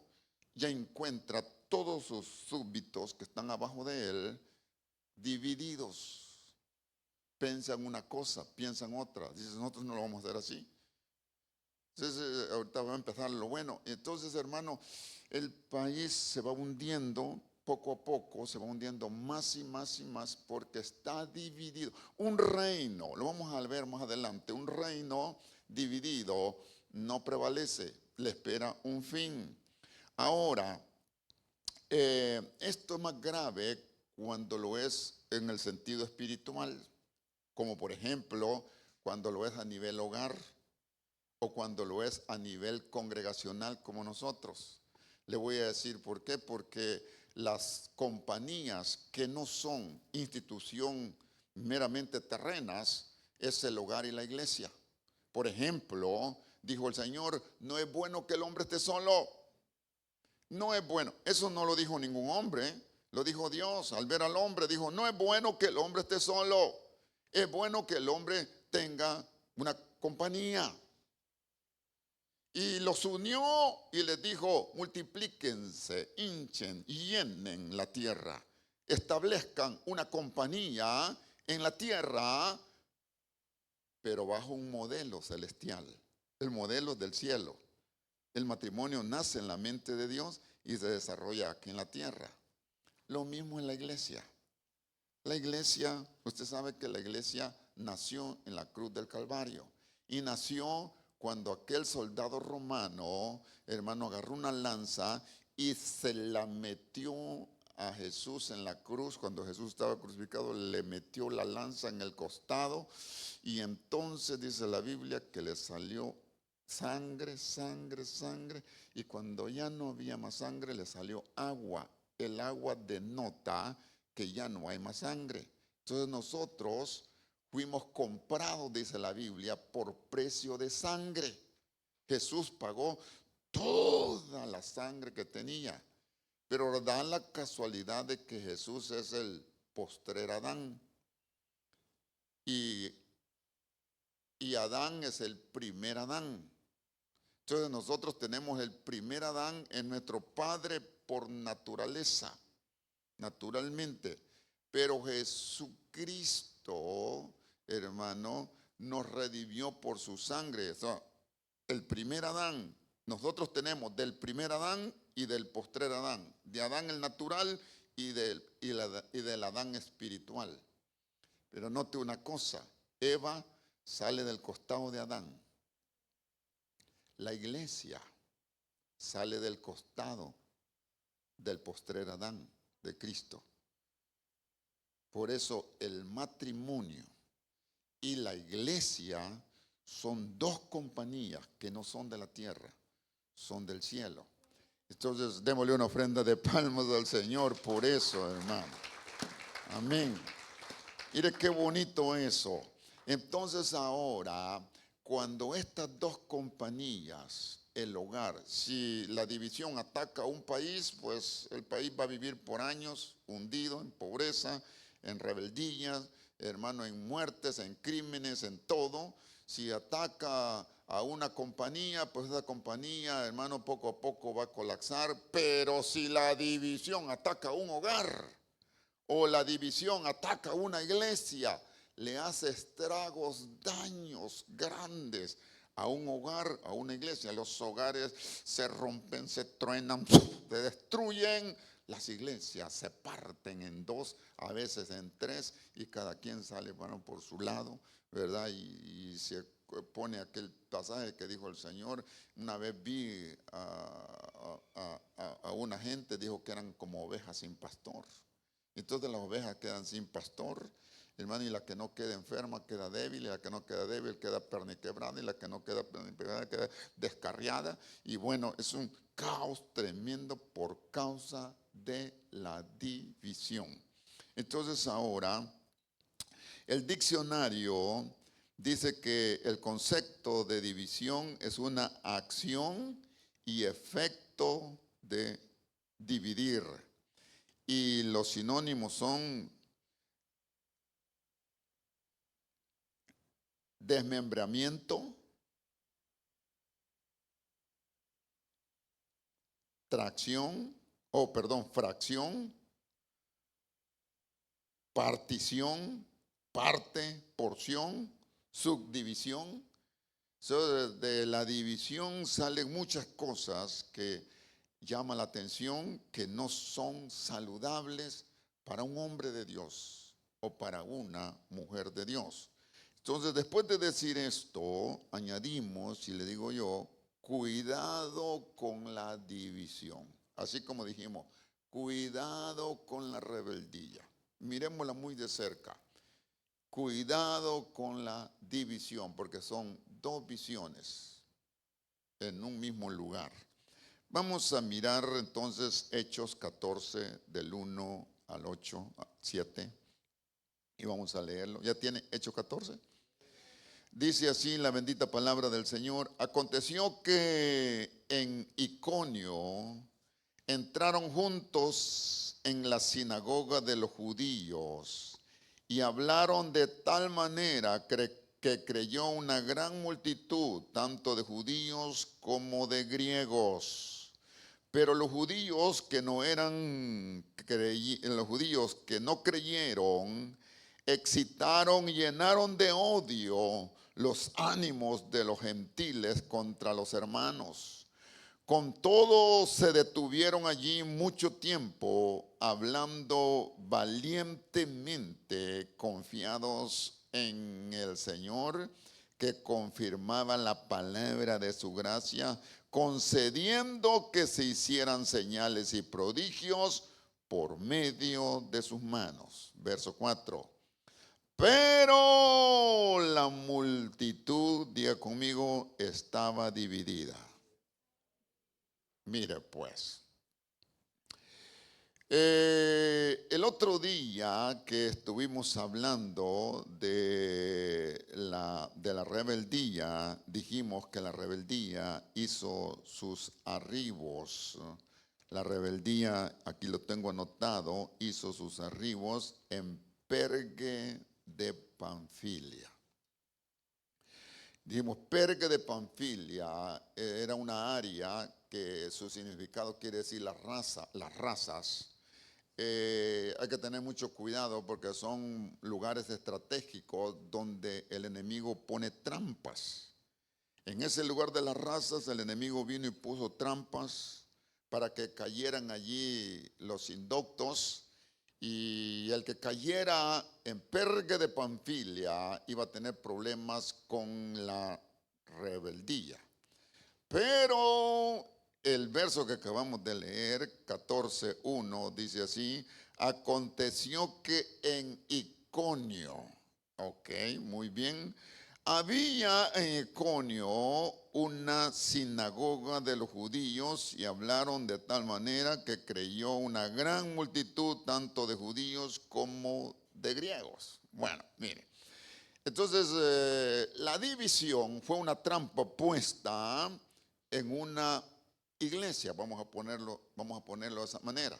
[SPEAKER 3] ya encuentra todos sus súbditos que están abajo de él divididos. Piensan una cosa, piensan otra. Dicen, nosotros no lo vamos a hacer así. Entonces, ahorita va a empezar lo bueno. Entonces, hermano, el país se va hundiendo. Poco a poco se va hundiendo más y más y más porque está dividido. Un reino, lo vamos a ver más adelante, un reino dividido no prevalece, le espera un fin. Ahora, esto es más grave cuando lo es en el sentido espiritual, como por ejemplo cuando lo es a nivel hogar o cuando lo es a nivel congregacional como nosotros. Le voy a decir por qué, porque las compañías que no son institución meramente terrenas es el hogar y la iglesia. Por ejemplo, dijo el Señor, no es bueno que el hombre esté solo. No es bueno. Eso no lo dijo ningún hombre, lo dijo Dios. Al ver al hombre dijo, no es bueno que el hombre esté solo. Es bueno que el hombre tenga una compañía. Y los unió y les dijo, multiplíquense, hinchen, llenen la tierra, establezcan una compañía en la tierra, pero bajo un modelo celestial, el modelo del cielo. El matrimonio nace en la mente de Dios y se desarrolla aquí en la tierra. Lo mismo en la iglesia. La iglesia, usted sabe que la iglesia nació en la cruz del Calvario y nació cuando aquel soldado romano, hermano, agarró una lanza y se la metió a Jesús en la cruz. Cuando Jesús estaba crucificado, le metió la lanza en el costado y entonces dice la Biblia que le salió sangre, sangre, sangre, y cuando ya no había más sangre le salió agua. El agua denota que ya no hay más sangre. Entonces nosotros fuimos comprados, dice la Biblia, por precio de sangre. Jesús pagó toda la sangre que tenía. Pero da la casualidad de que Jesús es el postrer Adán. Y Adán es el primer Adán. Entonces nosotros tenemos el primer Adán en nuestro Padre por naturaleza, naturalmente. Pero Jesucristo, hermano, nos redimió por su sangre. O sea, el primer Adán, nosotros tenemos del primer Adán y del postrer Adán, de Adán el natural y del Adán espiritual. Pero note una cosa, Eva sale del costado de Adán. La iglesia sale del costado del postrer Adán, de Cristo. Por eso el matrimonio y la iglesia son dos compañías que no son de la tierra, son del cielo. Entonces démosle una ofrenda de palmas al Señor por eso, hermano. Amén. Mire qué bonito eso. Entonces ahora, cuando estas dos compañías, el hogar, si la división ataca a un país, pues el país va a vivir por años hundido en pobreza, en rebeldías, hermano, en muertes, en crímenes, en todo. Si ataca a una compañía, pues esa compañía, hermano, poco a poco va a colapsar. Pero si la división ataca a un hogar o la división ataca a una iglesia, le hace estragos, daños grandes a un hogar, a una iglesia. Los hogares se rompen, se truenan, se destruyen. Las iglesias se parten en dos, a veces en tres, y cada quien sale, bueno, por su lado, ¿verdad? Y se pone aquel pasaje que dijo el Señor. Una vez vi a una gente, dijo que eran como ovejas sin pastor. Entonces las ovejas quedan sin pastor, hermano, y la que no queda enferma queda débil, y la que no queda débil queda perniquebrada, y la que no queda perniquebrada queda descarriada. Y bueno, es un caos tremendo por causa de la división. Entonces ahora, el diccionario dice que el concepto de división es una acción y efecto de dividir. Y los sinónimos son desmembramiento, fracción, partición, parte, porción, subdivisión. De la división salen muchas cosas que llaman la atención, que no son saludables para un hombre de Dios o para una mujer de Dios. Entonces, después de decir esto, añadimos, y le digo yo, cuidado con la división. Así como dijimos, cuidado con la rebeldía. Miremosla muy de cerca. Cuidado con la división, porque son dos visiones en un mismo lugar. Vamos a mirar entonces Hechos 14, del 1 al 8, 7, y vamos a leerlo. ¿Ya tiene Hechos 14? Dice así la bendita palabra del Señor. Aconteció que en Iconio entraron juntos en la sinagoga de los judíos y hablaron de tal manera que creyó una gran multitud, tanto de judíos como de griegos. Pero los judíos que no creyeron, excitaron y llenaron de odio los ánimos de los gentiles contra los hermanos. Con todo se detuvieron allí mucho tiempo, hablando valientemente, confiados en el Señor, que confirmaba la palabra de su gracia, concediendo que se hicieran señales y prodigios por medio de sus manos. Verso 4. Pero la multitud, diga conmigo, estaba dividida. Mire pues, el otro día que estuvimos hablando de la rebeldía, dijimos que la rebeldía hizo sus arribos. La rebeldía, aquí lo tengo anotado, hizo sus arribos en Pergue de Panfilia. Dijimos, Pergue de Panfilia era una área que su significado quiere decir las razas. Hay que tener mucho cuidado porque son lugares estratégicos donde el enemigo pone trampas. En ese lugar de las razas el enemigo vino y puso trampas para que cayeran allí los indoctos, y el que cayera en Pergue de Panfilia iba a tener problemas con la rebeldía. Pero el verso que acabamos de leer, 14:1, dice así: aconteció que en Iconio, ok, muy bien, había en Iconio una sinagoga de los judíos, y hablaron de tal manera que creyó una gran multitud, tanto de judíos como de griegos. Bueno, mire, entonces la división fue una trampa puesta en una iglesia, vamos a ponerlo de esa manera,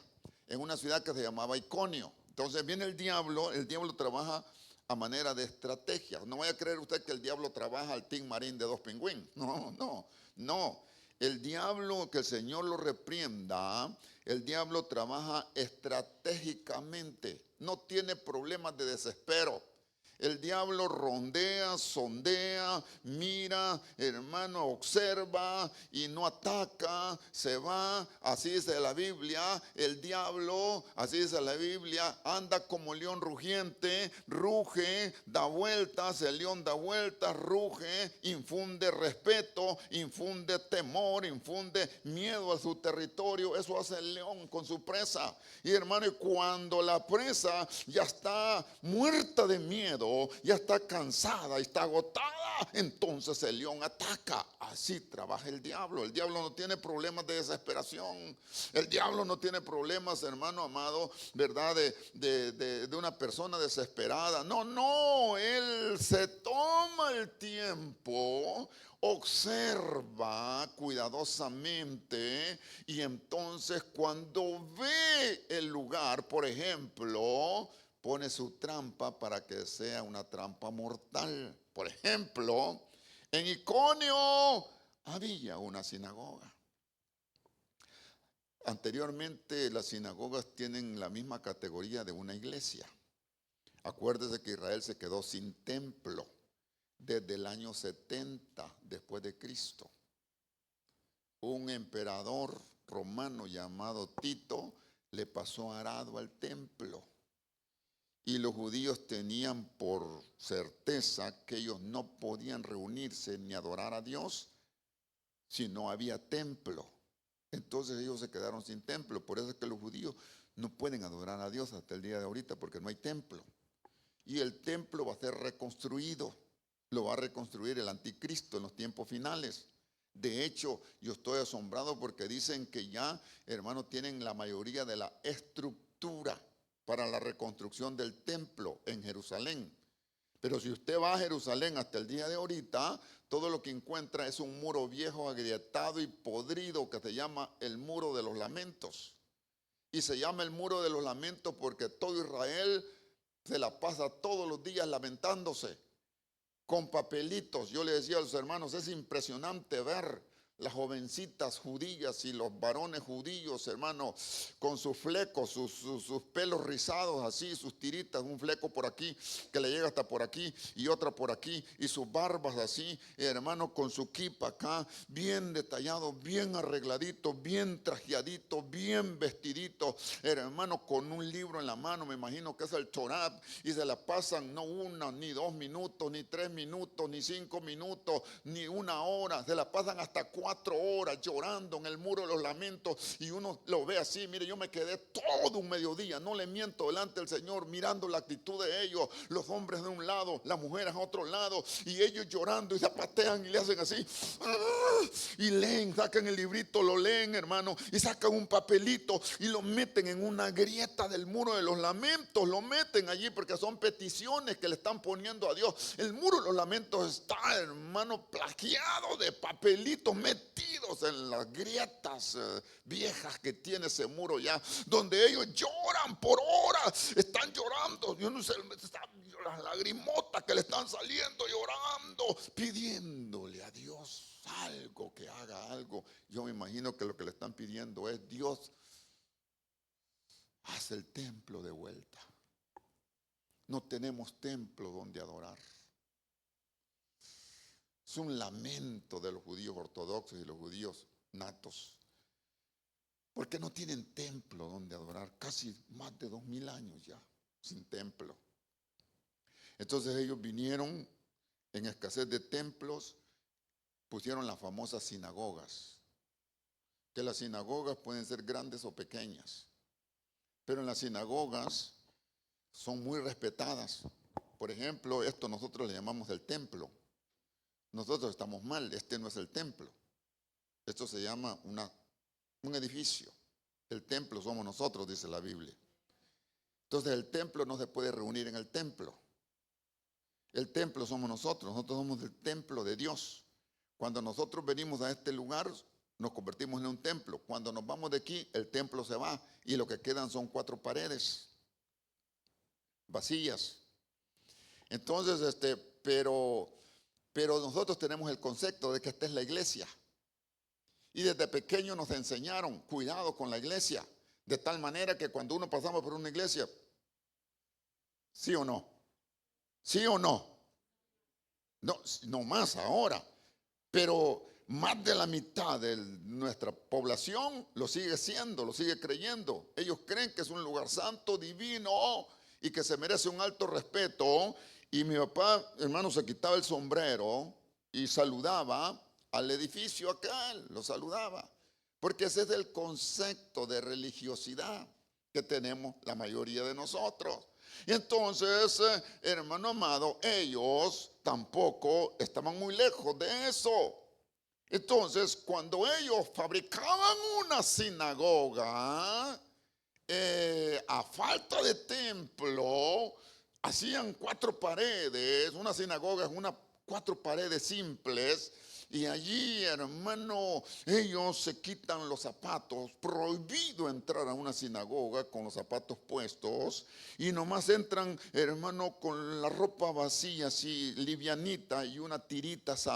[SPEAKER 3] en una ciudad que se llamaba Iconio. Entonces viene el diablo trabaja a manera de estrategia. No vaya a creer usted que el diablo trabaja al Team Marín de 2 pingüinos. No. El diablo, que el Señor lo reprenda, el diablo trabaja estratégicamente. No tiene problemas de desespero. El diablo rondea, sondea, mira, hermano, observa y no ataca, se va. Así dice la Biblia. El diablo, así dice la Biblia, anda como león rugiente, ruge, da vueltas, el león da vueltas, ruge, infunde respeto, infunde temor, infunde miedo a su territorio. Eso hace el león con su presa. Y hermano, y cuando la presa ya está muerta de miedo, ya está cansada y está agotada, entonces el león ataca. Así trabaja el diablo. El diablo no tiene problemas de desesperación. El diablo no tiene problemas, hermano amado, ¿verdad? De una persona desesperada. No, él se toma el tiempo, observa cuidadosamente, y entonces cuando ve el lugar, por ejemplo, pone su trampa para que sea una trampa mortal. Por ejemplo, en Iconio había una sinagoga. Anteriormente las sinagogas tienen la misma categoría de una iglesia. Acuérdese que Israel se quedó sin templo desde el año 70 después de Cristo. Un emperador romano llamado Tito le pasó arado al templo. Y los judíos tenían por certeza que ellos no podían reunirse ni adorar a Dios si no había templo. Entonces ellos se quedaron sin templo. Por eso es que los judíos no pueden adorar a Dios hasta el día de ahorita, porque no hay templo. Y el templo va a ser reconstruido. Lo va a reconstruir el anticristo en los tiempos finales. De hecho, yo estoy asombrado porque dicen que ya, hermanos, tienen la mayoría de la estructura para la reconstrucción del templo en Jerusalén. Pero si usted va a Jerusalén hasta el día de ahorita, todo lo que encuentra es un muro viejo, agrietado y podrido que se llama el muro de los lamentos. Y se llama el muro de los lamentos porque todo Israel se la pasa todos los días lamentándose con papelitos. Yo le decía a los hermanos, es impresionante ver las jovencitas judías y los varones judíos, hermano, con sus flecos, sus pelos rizados así, sus tiritas, un fleco por aquí que le llega hasta por aquí y otra por aquí, y sus barbas así, hermano, con su kipa acá, bien detallado, bien arregladito, bien trajeadito, bien vestidito, hermano, con un libro en la mano, me imagino que es el Torá, y se la pasan no 1, ni 2 minutos, ni 3 minutos, ni 5 minutos, ni 1 hora, se la pasan hasta 4 horas llorando en el muro de los lamentos, y uno lo ve así. Mire, yo me quedé todo un mediodía, no le miento, delante del Señor, mirando la actitud de ellos, los hombres de un lado, las mujeres a otro lado, y ellos llorando y zapatean y le hacen así, y leen, sacan el librito, lo leen, hermano, y sacan un papelito y lo meten en una grieta del muro de los lamentos, lo meten allí porque son peticiones que le están poniendo a Dios. El muro de los lamentos está, hermano, plagiado de papelitos metidos en las grietas viejas que tiene ese muro ya, donde ellos lloran por horas, están llorando, yo no sé, las lagrimotas que le están saliendo, llorando, pidiéndole a Dios algo, que haga algo. Yo me imagino que lo que le están pidiendo es: Dios, haz el templo de vuelta. No tenemos templo donde adorar. Es un lamento de los judíos ortodoxos y los judíos natos, porque no tienen templo donde adorar. Casi más de 2000 años ya sin templo. Entonces ellos vinieron en escasez de templos, pusieron las famosas sinagogas, que las sinagogas pueden ser grandes o pequeñas, pero en las sinagogas son muy respetadas. Por ejemplo, esto nosotros le llamamos el templo. Nosotros estamos mal, este no es el templo. Esto se llama un edificio. El templo somos nosotros, dice la Biblia. Entonces el templo no se puede reunir en el templo. El templo somos nosotros somos el templo de Dios. Cuando nosotros venimos a este lugar, nos convertimos en un templo. Cuando nos vamos de aquí, el templo se va y lo que quedan son 4 paredes. vacías. Entonces, pero nosotros tenemos el concepto de que esta es la iglesia. Y desde pequeño nos enseñaron, cuidado con la iglesia. De tal manera que cuando uno pasamos por una iglesia, ¿sí o no? ¿Sí o no? No, no más ahora. Pero más de la mitad de nuestra población lo sigue siendo, lo sigue creyendo. Ellos creen que es un lugar santo, divino y que se merece un alto respeto. Y mi papá, hermano, se quitaba el sombrero y saludaba al edificio aquel, lo saludaba. Porque ese es el concepto de religiosidad que tenemos la mayoría de nosotros. Y entonces, hermano amado, ellos tampoco estaban muy lejos de eso. Entonces, cuando ellos fabricaban una sinagoga, a falta de templo, hacían 4 paredes. Una sinagoga es 4 paredes simples. Y allí, hermano, ellos se quitan los zapatos. Prohibido entrar a una sinagoga con los zapatos puestos. Y nomás entran, hermano, con la ropa vacía, así livianita y una tirita así.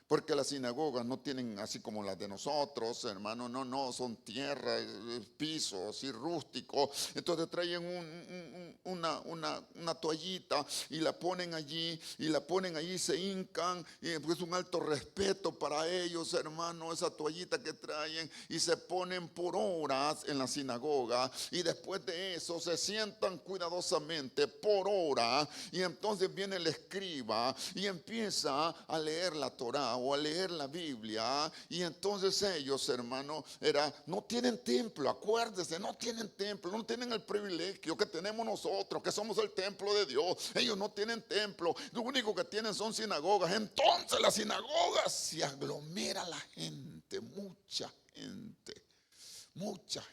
[SPEAKER 3] Porque las sinagogas no tienen así como las de nosotros, hermano, no, son tierra, piso, así rústico. Entonces traen una toallita y la ponen allí, se hincan, y es un alto respeto para ellos, hermano, esa toallita que traen, y se ponen por horas en la sinagoga, y después de eso se sientan cuidadosamente por hora, y entonces viene el escriba y empieza a leer la Torá o a leer la Biblia. Y entonces ellos, hermano, no tienen templo, acuérdense, no tienen templo, no tienen el privilegio que tenemos nosotros, que somos el templo de Dios. Ellos no tienen templo, lo único que tienen son sinagogas. Entonces las sinagogas se aglomera la gente, mucha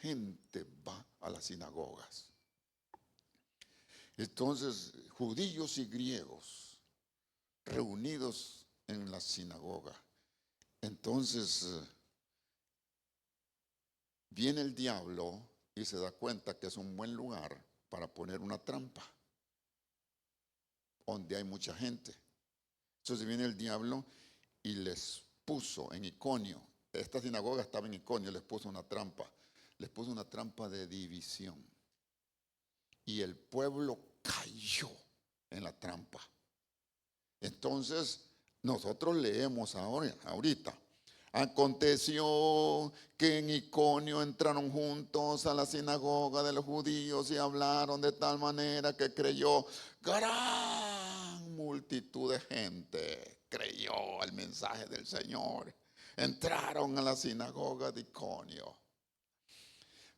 [SPEAKER 3] gente va a las sinagogas. Entonces, judíos y griegos reunidos en la sinagoga. Entonces viene el diablo y se da cuenta que es un buen lugar para poner una trampa donde hay mucha gente. Entonces viene el diablo y les puso en Iconio. Esta sinagoga estaba en Iconio, les puso una trampa de división. Y el pueblo cayó en la trampa. Entonces nosotros leemos ahorita. Aconteció que en Iconio entraron juntos a la sinagoga de los judíos y hablaron de tal manera que creyó gran multitud de gente. Creyó el mensaje del Señor. Entraron a la sinagoga de Iconio.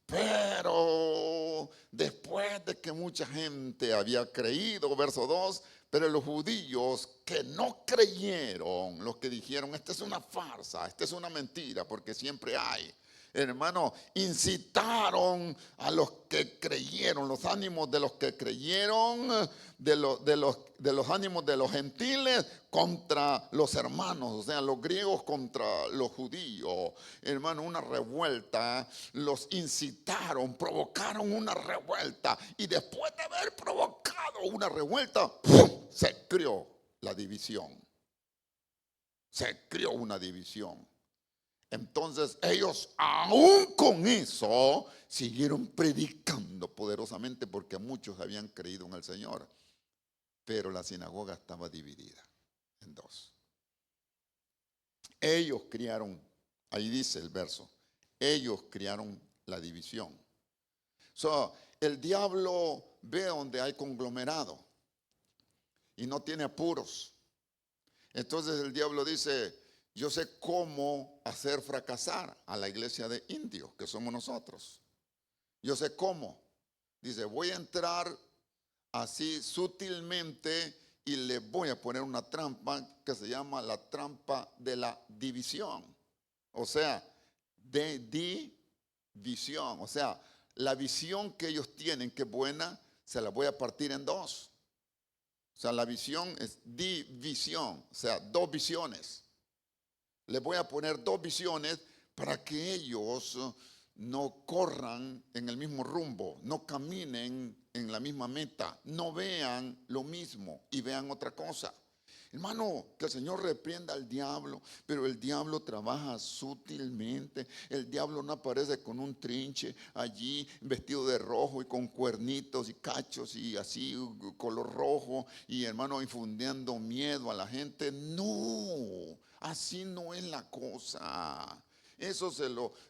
[SPEAKER 3] Pero después de que mucha gente había creído, verso 2, pero los judíos que no creyeron, los que dijeron, esta es una farsa, esta es una mentira, porque siempre hay, hermano, incitaron a los que creyeron, los ánimos de los que creyeron, de los ánimos de los gentiles contra los hermanos, o sea, los griegos contra los judíos. Hermano, una revuelta, los incitaron, provocaron una revuelta, y después de haber provocado una revuelta, ¡pum!, se creó la división. Se creó una división. Entonces ellos aún con eso siguieron predicando poderosamente porque muchos habían creído en el Señor. Pero la sinagoga estaba dividida en 2. Ellos criaron, ahí dice el verso, ellos criaron la división. El diablo ve donde hay conglomerado y no tiene apuros. Entonces el diablo dice, yo sé cómo hacer fracasar a la iglesia de indios, que somos nosotros. Yo sé cómo. Dice, voy a entrar así sutilmente y le voy a poner una trampa que se llama la trampa de la división. O sea, de división. O sea, la visión que ellos tienen, que es buena, se la voy a partir en 2. O sea, la visión es división. O sea, 2 visiones. Les voy a poner 2 visiones para que ellos no corran en el mismo rumbo, no caminen en la misma meta. No vean lo mismo y vean otra cosa. Hermano, que el Señor reprenda al diablo, pero el diablo trabaja sutilmente. El diablo no aparece con un trinche allí vestido de rojo y con cuernitos y cachos y así color rojo y hermano infundiendo miedo a la gente. No, así no es la cosa. Eso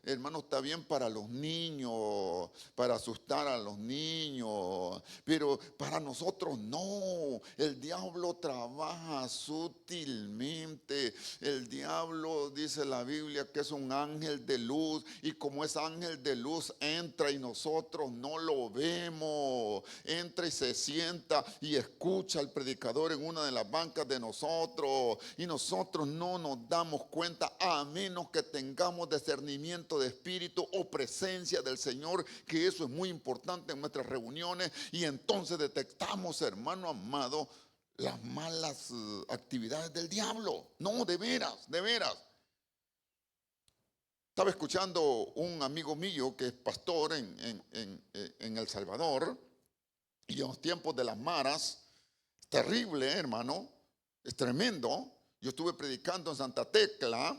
[SPEAKER 3] hermano, está bien para los niños, para asustar a los niños, pero para nosotros no. El diablo trabaja sutilmente. El diablo, dice la Biblia, que es un ángel de luz, y como es ángel de luz, entra y nosotros no lo vemos. Entra y se sienta y escucha al predicador en una de las bancas de nosotros, y nosotros no nos damos cuenta, a menos que tengamos discernimiento de espíritu o presencia del Señor, que eso es muy importante en nuestras reuniones, y entonces detectamos, hermano amado, las malas actividades del diablo. No, de veras, de veras. Estaba escuchando un amigo mío que es pastor en El Salvador, y en los tiempos de las maras, terrible, hermano, es tremendo. Yo estuve predicando en Santa Tecla,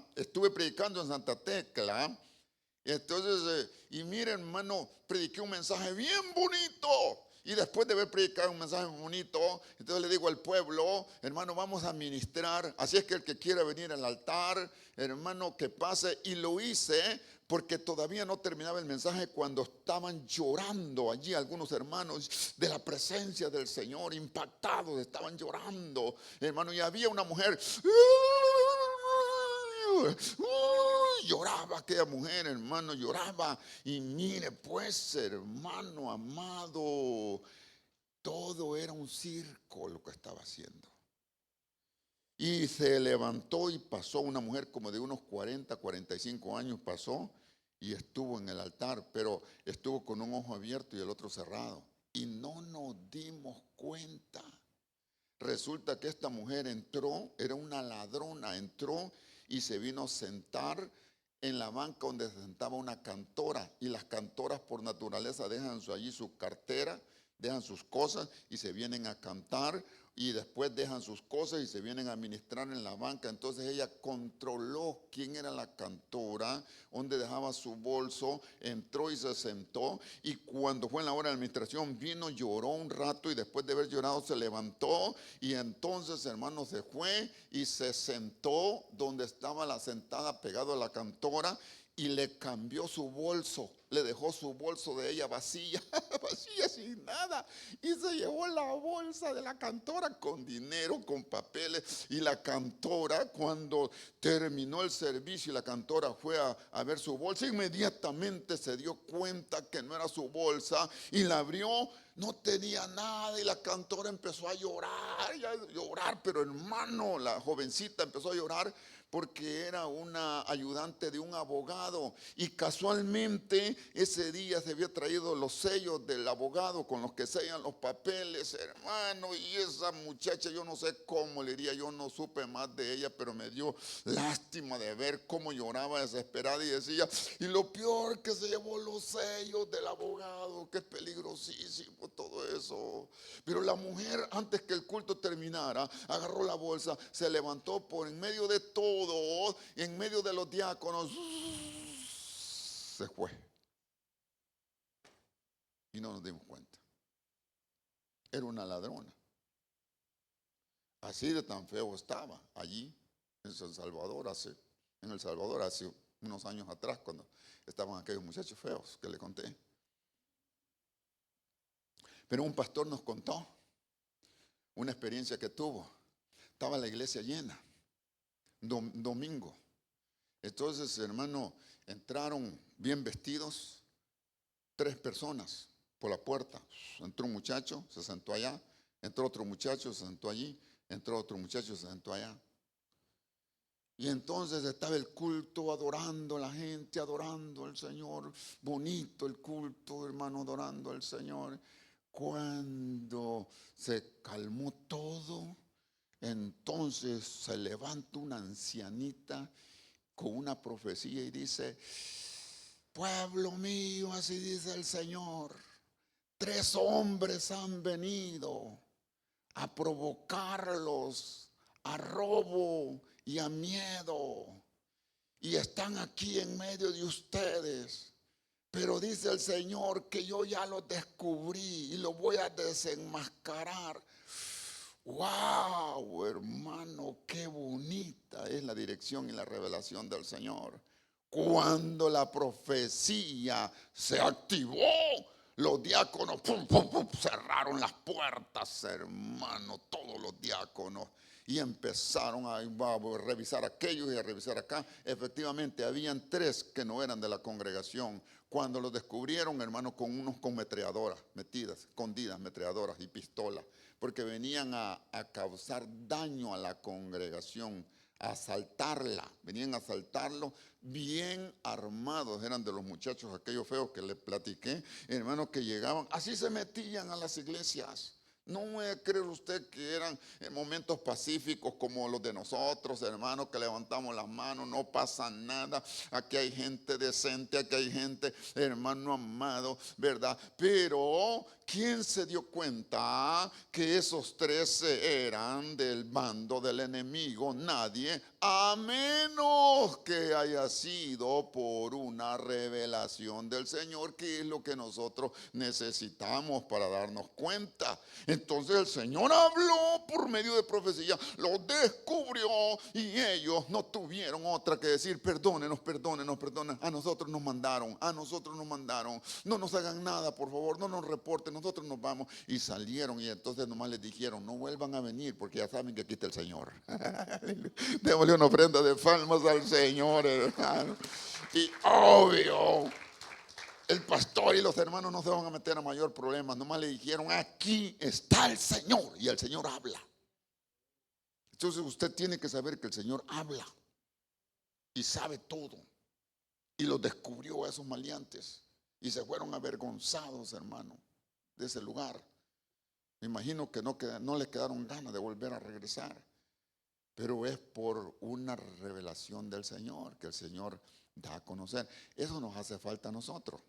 [SPEAKER 3] entonces, y mire, hermano, prediqué un mensaje bien bonito. Y después de haber predicado un mensaje bonito, entonces le digo al pueblo, hermano, vamos a ministrar. Así es que el que quiera venir al altar, hermano, que pase. Y lo hice porque todavía no terminaba el mensaje cuando estaban llorando allí algunos hermanos de la presencia del Señor, impactados, estaban llorando, hermano. Y había una mujer, lloraba aquella mujer, hermano, lloraba. Y mire pues, hermano amado, todo era un circo lo que estaba haciendo. Y se levantó y pasó una mujer como de unos 40, 45 años, pasó y estuvo en el altar, pero estuvo con un ojo abierto y el otro cerrado. Y no nos dimos cuenta. Resulta que esta mujer entró, era una ladrona, entró y se vino a sentar en la banca donde se sentaba una cantora. Y las cantoras por naturaleza dejan allí su cartera, dejan sus cosas y se vienen a cantar, y después dejan sus cosas y se vienen a ministrar en la banca. Entonces ella controló quién era la cantora, dónde dejaba su bolso, entró y se sentó, y cuando fue en la hora de administración vino, lloró un rato, y después de haber llorado se levantó, y entonces, hermano, se fue y se sentó donde estaba la sentada pegado a la cantora, y le cambió su bolso, le dejó su bolso de ella vacía, vacía, sin nada, y se llevó la bolsa de la cantora con dinero, con papeles. Y la cantora, cuando terminó el servicio y la cantora fue a ver su bolsa, inmediatamente se dio cuenta que no era su bolsa, y la abrió, no tenía nada, y la cantora empezó a llorar, pero hermano, la jovencita empezó a llorar porque era una ayudante de un abogado, y casualmente ese día se había traído los sellos del abogado con los que sellan los papeles, hermano. Y esa muchacha, yo no sé cómo le diría, yo no supe más de ella, pero me dio lástima de ver cómo lloraba desesperada y decía, y lo peor que se llevó los sellos del abogado, que es peligrosísimo todo eso. Pero la mujer, antes que el culto terminara, agarró la bolsa, se levantó por en medio de todo, en medio de los diáconos, se fue. Y no nos dimos cuenta. Era una ladrona. Así de tan feo estaba allí en El Salvador hace unos años atrás, cuando estaban aquellos muchachos feos que le conté. Pero un pastor nos contó una experiencia que tuvo. Estaba la iglesia llena, domingo. Entonces, hermano, entraron bien vestidos 3 personas por la puerta. Entró un muchacho, se sentó allá. Entró otro muchacho, se sentó allí. Entró otro muchacho, se sentó allá. Y entonces estaba el culto, adorando a la gente, adorando al Señor. Bonito el culto, hermano, adorando al Señor. Cuando se calmó todo, entonces se levanta una ancianita con una profecía y dice: pueblo mío, así dice el Señor, 3 hombres han venido a provocarlos a robo y a miedo, y están aquí en medio de ustedes. Pero dice el Señor que yo ya los descubrí y los voy a desenmascarar. ¡Wow, hermano! ¡Qué bonita es la dirección y la revelación del Señor! Cuando la profecía se activó, los diáconos pum, pum, pum, cerraron las puertas, hermano, todos los diáconos. Y empezaron a revisar aquello y a revisar acá. Efectivamente, habían 3 que no eran de la congregación. Cuando los descubrieron, hermano, con metralladoras metidas, escondidas, metralladoras y pistolas, porque venían a causar daño a la congregación, a asaltarla. Venían a asaltarlo bien armados. Eran de los muchachos aquellos feos que les platiqué, hermano, que llegaban. Así se metían a las iglesias. No me cree usted que eran momentos pacíficos como los de nosotros, hermanos, que levantamos las manos, no pasa nada. Aquí hay gente decente, aquí hay gente, hermano amado, ¿verdad? Pero ¿quién se dio cuenta que esos 13 eran del bando del enemigo? Nadie, a menos que haya sido por una revelación del Señor, que es lo que nosotros necesitamos para darnos cuenta. Entonces el Señor habló por medio de profecía, los descubrió, y ellos no tuvieron otra que decir: perdónenos, perdónenos, perdónenos. A nosotros nos mandaron, no nos hagan nada, por favor, no nos reporten, nosotros nos vamos. Y salieron, y entonces nomás les dijeron: no vuelvan a venir, porque ya saben que aquí está el Señor. Démosle una ofrenda de palmas al Señor, hermano. Y obvio, el pastor y los hermanos no se van a meter a mayor problema. Nomás le dijeron: aquí está el Señor, y el Señor habla. Entonces usted tiene que saber que el Señor habla y sabe todo. Y los descubrió a esos maleantes, y se fueron avergonzados, hermano, de ese lugar. Me imagino que no les quedaron ganas de volver a regresar. Pero es por una revelación del Señor que el Señor da a conocer. Eso nos hace falta a nosotros.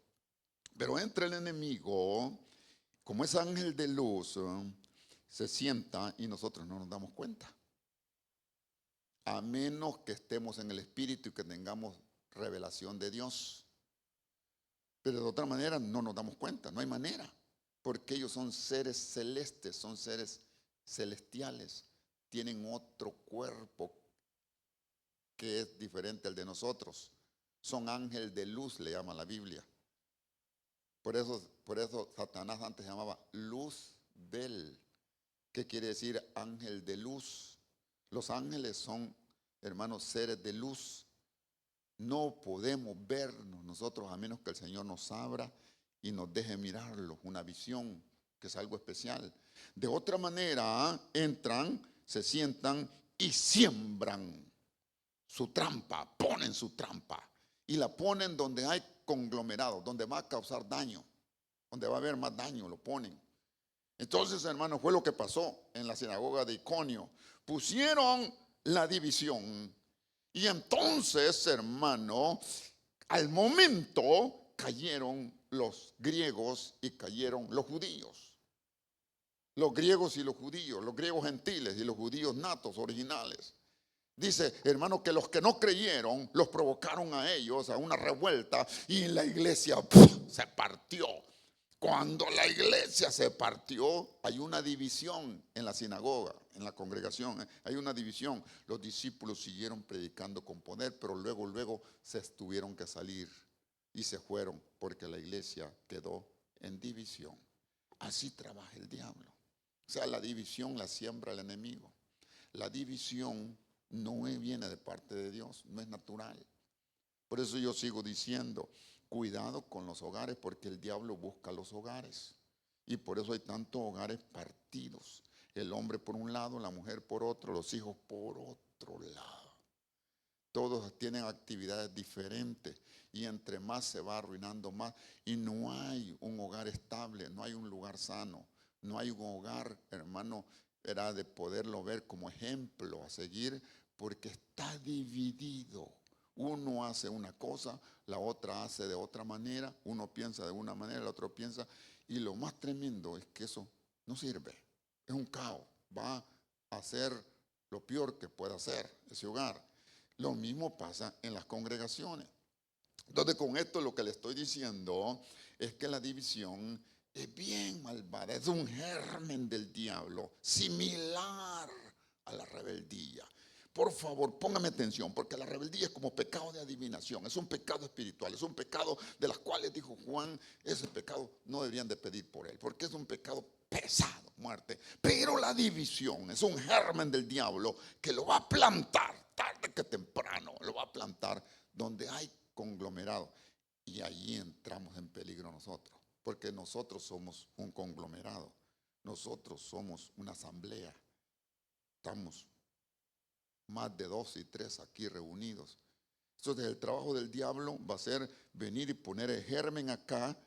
[SPEAKER 3] Pero entra el enemigo, como es ángel de luz, se sienta y nosotros no nos damos cuenta. A menos que estemos en el Espíritu y que tengamos revelación de Dios. Pero de otra manera no nos damos cuenta, no hay manera. Porque ellos son seres celestes, son seres celestiales. Tienen otro cuerpo que es diferente al de nosotros. Son ángel de luz, le llama la Biblia. Por eso Satanás antes se llamaba Luzbel. ¿Qué quiere decir ángel de luz? Los ángeles son, hermanos, seres de luz. No podemos vernos nosotros a menos que el Señor nos abra y nos deje mirarlos, una visión, que es algo especial. De otra manera, entran, se sientan y siembran su trampa, ponen su trampa. Y la ponen donde hay conglomerado, donde va a causar daño, donde va a haber más daño, lo ponen. Entonces, hermano, fue lo que pasó en la sinagoga de Iconio. Pusieron la división. Y entonces, hermano, al momento cayeron los griegos y cayeron los judíos. Los griegos y los judíos, los griegos gentiles y los judíos natos, originales. Dice, hermano, que los que no creyeron los provocaron a ellos a una revuelta, y la iglesia se partió. Cuando la iglesia se partió, hay una división en la sinagoga, en la congregación, hay una división. Los discípulos siguieron predicando con poder, pero luego se tuvieron que salir y se fueron, porque la iglesia quedó en división. Así trabaja el diablo. O sea, la división la siembra el enemigo. La división no viene de parte de Dios, no es natural. Por eso yo sigo diciendo, cuidado con los hogares, porque el diablo busca los hogares. Y por eso hay tantos hogares partidos. El hombre por un lado, la mujer por otro, los hijos por otro lado. Todos tienen actividades diferentes, y entre más se va arruinando más. Y no hay un hogar estable, no hay un lugar sano, no hay un hogar, hermano, era de poderlo ver como ejemplo a seguir, porque está dividido. Uno hace una cosa, la otra hace de otra manera, uno piensa de una manera, el otro piensa, Y lo más tremendo es que eso no sirve. Es un caos. Va a ser lo peor que pueda hacer ese hogar. Lo mismo pasa en las congregaciones. Entonces, con esto lo que le estoy diciendo es que la división es bien malvada, es un germen del diablo, similar a la rebeldía. Por favor, póngame atención, porque la rebeldía es como pecado de adivinación, es un pecado espiritual, es un pecado de las cuales dijo Juan, ese pecado no deberían de pedir por él, porque es un pecado pesado, muerte. Pero la división es un germen del diablo que lo va a plantar, tarde que temprano, lo va a plantar donde hay conglomerado. Y ahí entramos en peligro nosotros, porque nosotros somos un conglomerado, nosotros somos una asamblea, estamos más de 2 y 3 aquí reunidos. Entonces el trabajo del diablo va a ser venir y poner el germen acá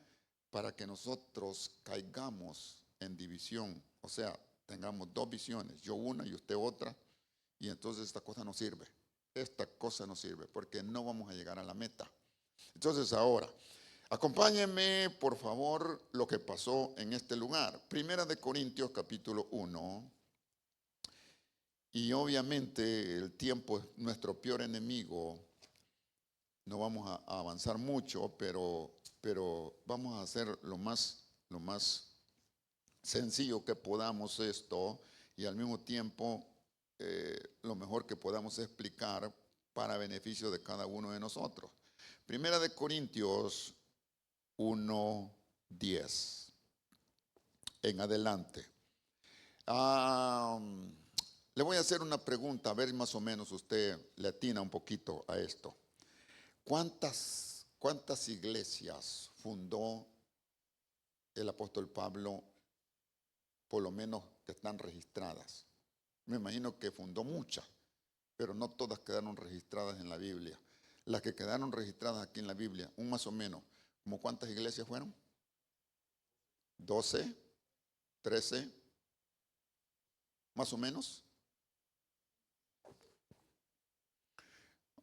[SPEAKER 3] para que nosotros caigamos en división, o sea, tengamos 2 visiones, yo una y usted otra, y entonces esta cosa no sirve. Esta cosa no sirve porque no vamos a llegar a la meta. Entonces ahora, acompáñenme por favor lo que pasó en este lugar. Primera de Corintios capítulo 1. Y obviamente el tiempo es nuestro peor enemigo. No vamos a avanzar mucho, pero vamos a hacer lo más sencillo que podamos esto y al mismo tiempo lo mejor que podamos explicar para beneficio de cada uno de nosotros. Primera de Corintios 1:10 en adelante. Le voy a hacer una pregunta, a ver más o menos usted le atina un poquito a esto. ¿Cuántas iglesias fundó el apóstol Pablo, por lo menos que están registradas? Me imagino que fundó muchas, pero no todas quedaron registradas en la Biblia. Las que quedaron registradas aquí en la Biblia, un más o menos, ¿como cuántas iglesias fueron? 12, 13, más o menos.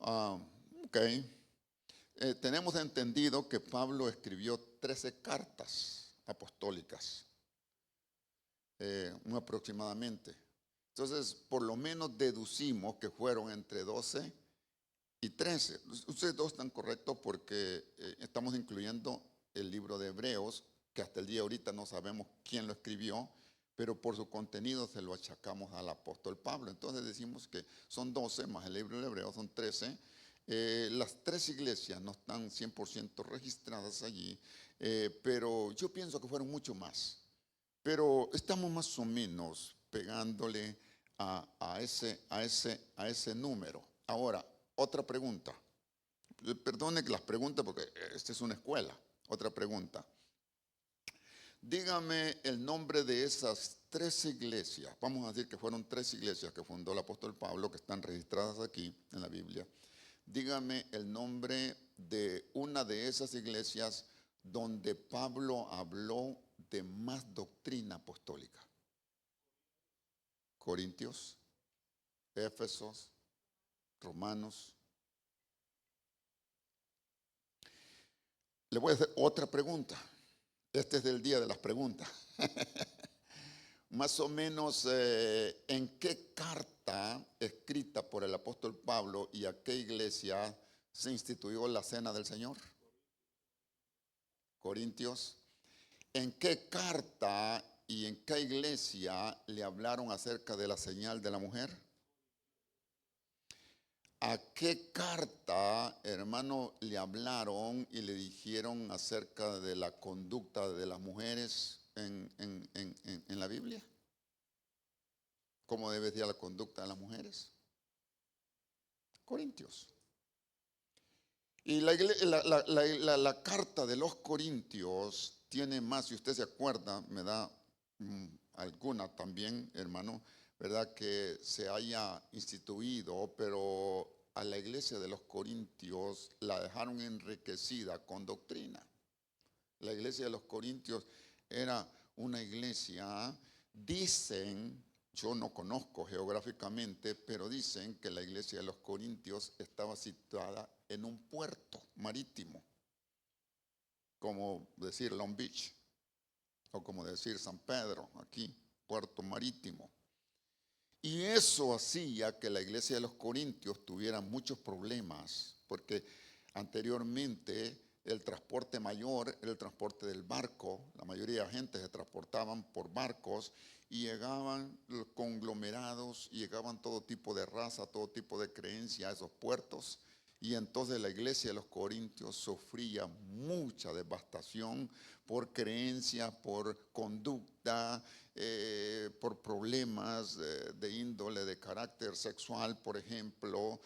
[SPEAKER 3] Ok. Tenemos entendido que Pablo escribió 13 cartas apostólicas, aproximadamente. Entonces, por lo menos deducimos que fueron entre 12 y 13. Ustedes dos están correctos porque estamos incluyendo el libro de Hebreos, que hasta el día de ahorita no sabemos quién lo escribió, pero por su contenido se lo achacamos al apóstol Pablo. Entonces decimos que son 12 más el libro de Hebreos, son 13. Las 3 iglesias no están 100% registradas allí, pero yo pienso que fueron mucho más. Pero estamos más o menos pegándole a ese número. Ahora, otra pregunta. Perdone las preguntas porque esta es una escuela. Otra pregunta. Dígame el nombre de esas 3 iglesias. Vamos a decir que fueron 3 iglesias que fundó el apóstol Pablo, que están registradas aquí en la Biblia. Dígame el nombre de una de esas iglesias donde Pablo habló de más doctrina apostólica. Corintios, Éfesos, Romanos. Le voy a hacer otra pregunta. Este es del día de las preguntas. Más o menos, ¿en qué carta escrita por el apóstol Pablo y a qué iglesia se instituyó la cena del Señor? Corintios. ¿En qué carta y en qué iglesia le hablaron acerca de la señal de la mujer? ¿A qué carta, hermano, le hablaron y le dijeron acerca de la conducta de las mujeres en la Biblia? ¿Cómo debe ser la conducta de las mujeres? Corintios. Y la carta de los Corintios tiene más, si usted se acuerda, me da alguna también, hermano, ¿verdad? Que se haya instituido, pero a la iglesia de los Corintios la dejaron enriquecida con doctrina. La iglesia de los Corintios era una iglesia, dicen, yo no conozco geográficamente, pero dicen que la iglesia de los Corintios estaba situada en un puerto marítimo, como decir Long Beach. o como decir San Pedro, aquí, Puerto Marítimo. Y eso hacía que la iglesia de los Corintios tuviera muchos problemas, porque anteriormente el transporte mayor era el transporte del barco. La mayoría de la gente se transportaban por barcos y llegaban los conglomerados, y llegaban todo tipo de raza, todo tipo de creencia a esos puertos. Y entonces la iglesia de los Corintios sufría mucha devastación por creencia, por conducta, por problemas de índole, de carácter sexual, por ejemplo,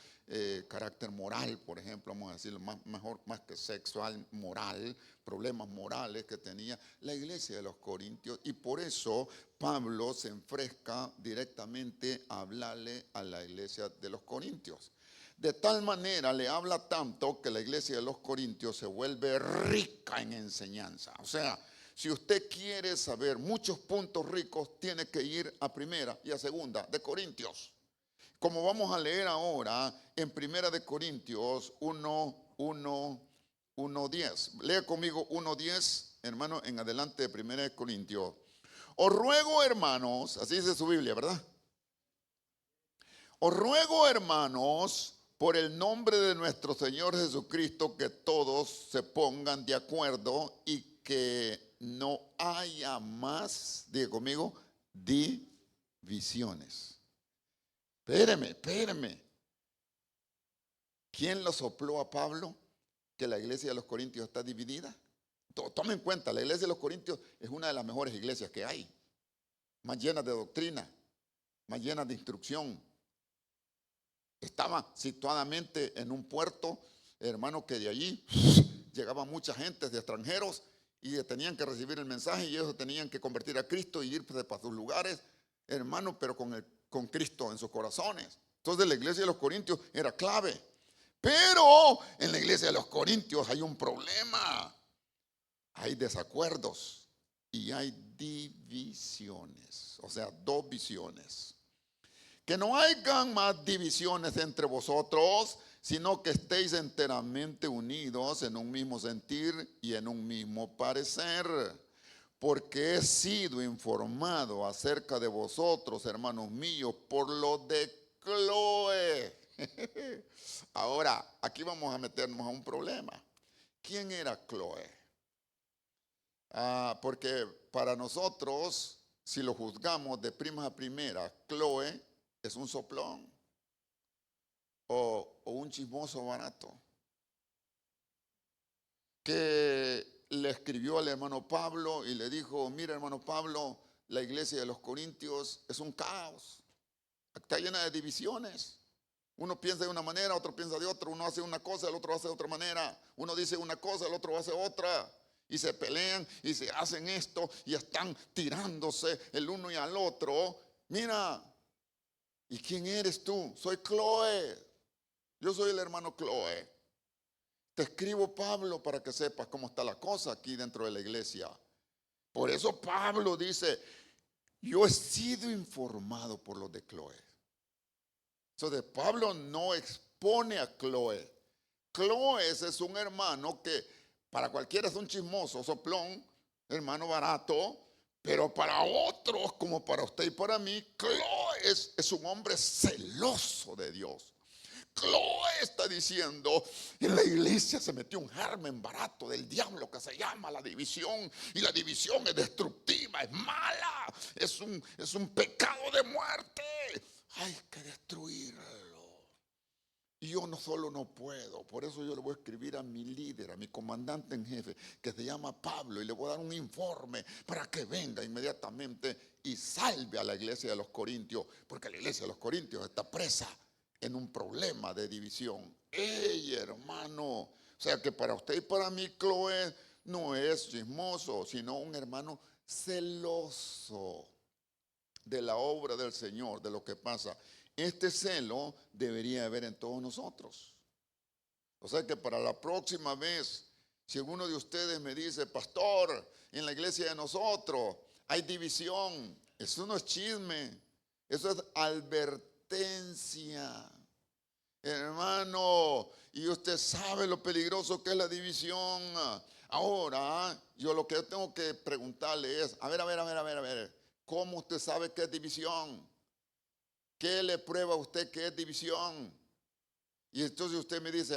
[SPEAKER 3] carácter moral, por ejemplo, vamos a decirlo mejor, más que sexual, moral, problemas morales que tenía la iglesia de los Corintios. Y por eso Pablo se enfresca directamente a hablarle a la iglesia de los Corintios. De tal manera le habla tanto que la iglesia de los Corintios se vuelve rica en enseñanza. O sea, si usted quiere saber muchos puntos ricos, tiene que ir a primera y a segunda de Corintios. Como vamos a leer ahora en primera de Corintios 1:10. Lea conmigo 1:10, hermano, en adelante de primera de Corintios. Os ruego, hermanos, así dice su Biblia, ¿verdad? Os ruego, hermanos, por el nombre de nuestro Señor Jesucristo, que todos se pongan de acuerdo y que no haya más, diga conmigo, divisiones. Espéreme. ¿Quién lo sopló a Pablo que la iglesia de los Corintios está dividida? Tome en cuenta, la iglesia de los Corintios es una de las mejores iglesias que hay, más llena de doctrina, más llena de instrucción. Estaba situadamente en un puerto, hermano, que de allí llegaba mucha gente de extranjeros y tenían que recibir el mensaje, y ellos tenían que convertir a Cristo y irse para sus lugares, hermano, pero con Cristo en sus corazones. Entonces la iglesia de los Corintios era clave. Pero en la iglesia de los Corintios hay un problema. Hay desacuerdos y hay divisiones, o sea, dos visiones. Que no hayan más divisiones entre vosotros, sino que estéis enteramente unidos en un mismo sentir y en un mismo parecer. Porque he sido informado acerca de vosotros, hermanos míos, por lo de Cloé. Ahora, aquí vamos a meternos a un problema. ¿Quién era Cloé? Porque para nosotros, si lo juzgamos de primas a primera, Cloé es un soplón o un chismoso barato que le escribió al hermano Pablo y le dijo: mira, hermano Pablo, la iglesia de los Corintios es un caos, está llena de divisiones. Uno piensa de una manera, otro piensa de otra, uno hace una cosa, el otro hace de otra manera, uno dice una cosa, el otro hace otra, y se pelean y se hacen esto y están tirándose el uno y al otro. Mira, ¿y quién eres tú? Soy Cloé. Yo soy el hermano Cloé. Te escribo, Pablo, para que sepas cómo está la cosa aquí dentro de la iglesia. Por eso Pablo dice: yo he sido informado por los de Cloé. Entonces Pablo no expone a Cloé. Cloé es un hermano que para cualquiera es un chismoso, soplón, hermano barato. Pero para otros, como para usted y para mí, Cloé es un hombre celoso de Dios. Cloé está diciendo: en la iglesia se metió un germen barato del diablo que se llama la división, y la división es destructiva, es mala, es un pecado de muerte. Hay que destruirlo. Y yo solo no puedo. Por eso yo le voy a escribir a mi líder, a mi comandante en jefe, que se llama Pablo, y le voy a dar un informe para que venga inmediatamente y salve a la iglesia de los Corintios, porque la iglesia de los Corintios está presa en un problema de división. ¡Ey, hermano! O sea que para usted y para mí, Cloé no es chismoso, sino un hermano celoso de la obra del Señor, de lo que pasa. Este celo debería haber en todos nosotros. O sea que para la próxima vez, si alguno de ustedes me dice: pastor, en la iglesia de nosotros hay división, eso no es chisme, eso es advertencia, hermano. Y usted sabe lo peligroso que es la división. Ahora, yo lo que tengo que preguntarle es, a ver, ¿cómo usted sabe que es división? ¿Qué le prueba a usted que es división? Y entonces usted me dice,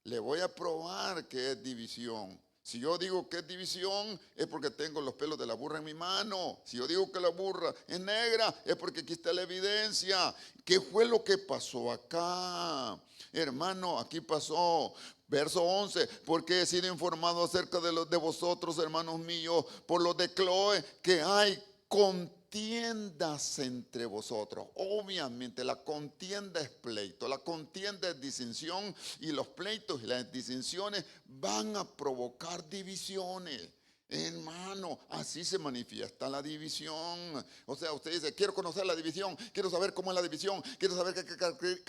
[SPEAKER 3] le voy a probar que es división. Si yo digo que es división, es porque tengo los pelos de la burra en mi mano. Si yo digo que la burra es negra, es porque aquí está la evidencia. ¿Qué fue lo que pasó acá? Hermano, aquí pasó. Verso 11, porque he sido informado acerca de vosotros, hermanos míos, por los de Cloe, que hay contiendas entre vosotros. Obviamente la contienda es pleito, la contienda es disensión, y los pleitos y las disensiones van a provocar divisiones. Hermano, así se manifiesta la división. O sea, usted dice, quiero conocer la división, quiero saber cómo es la división, quiero saber qué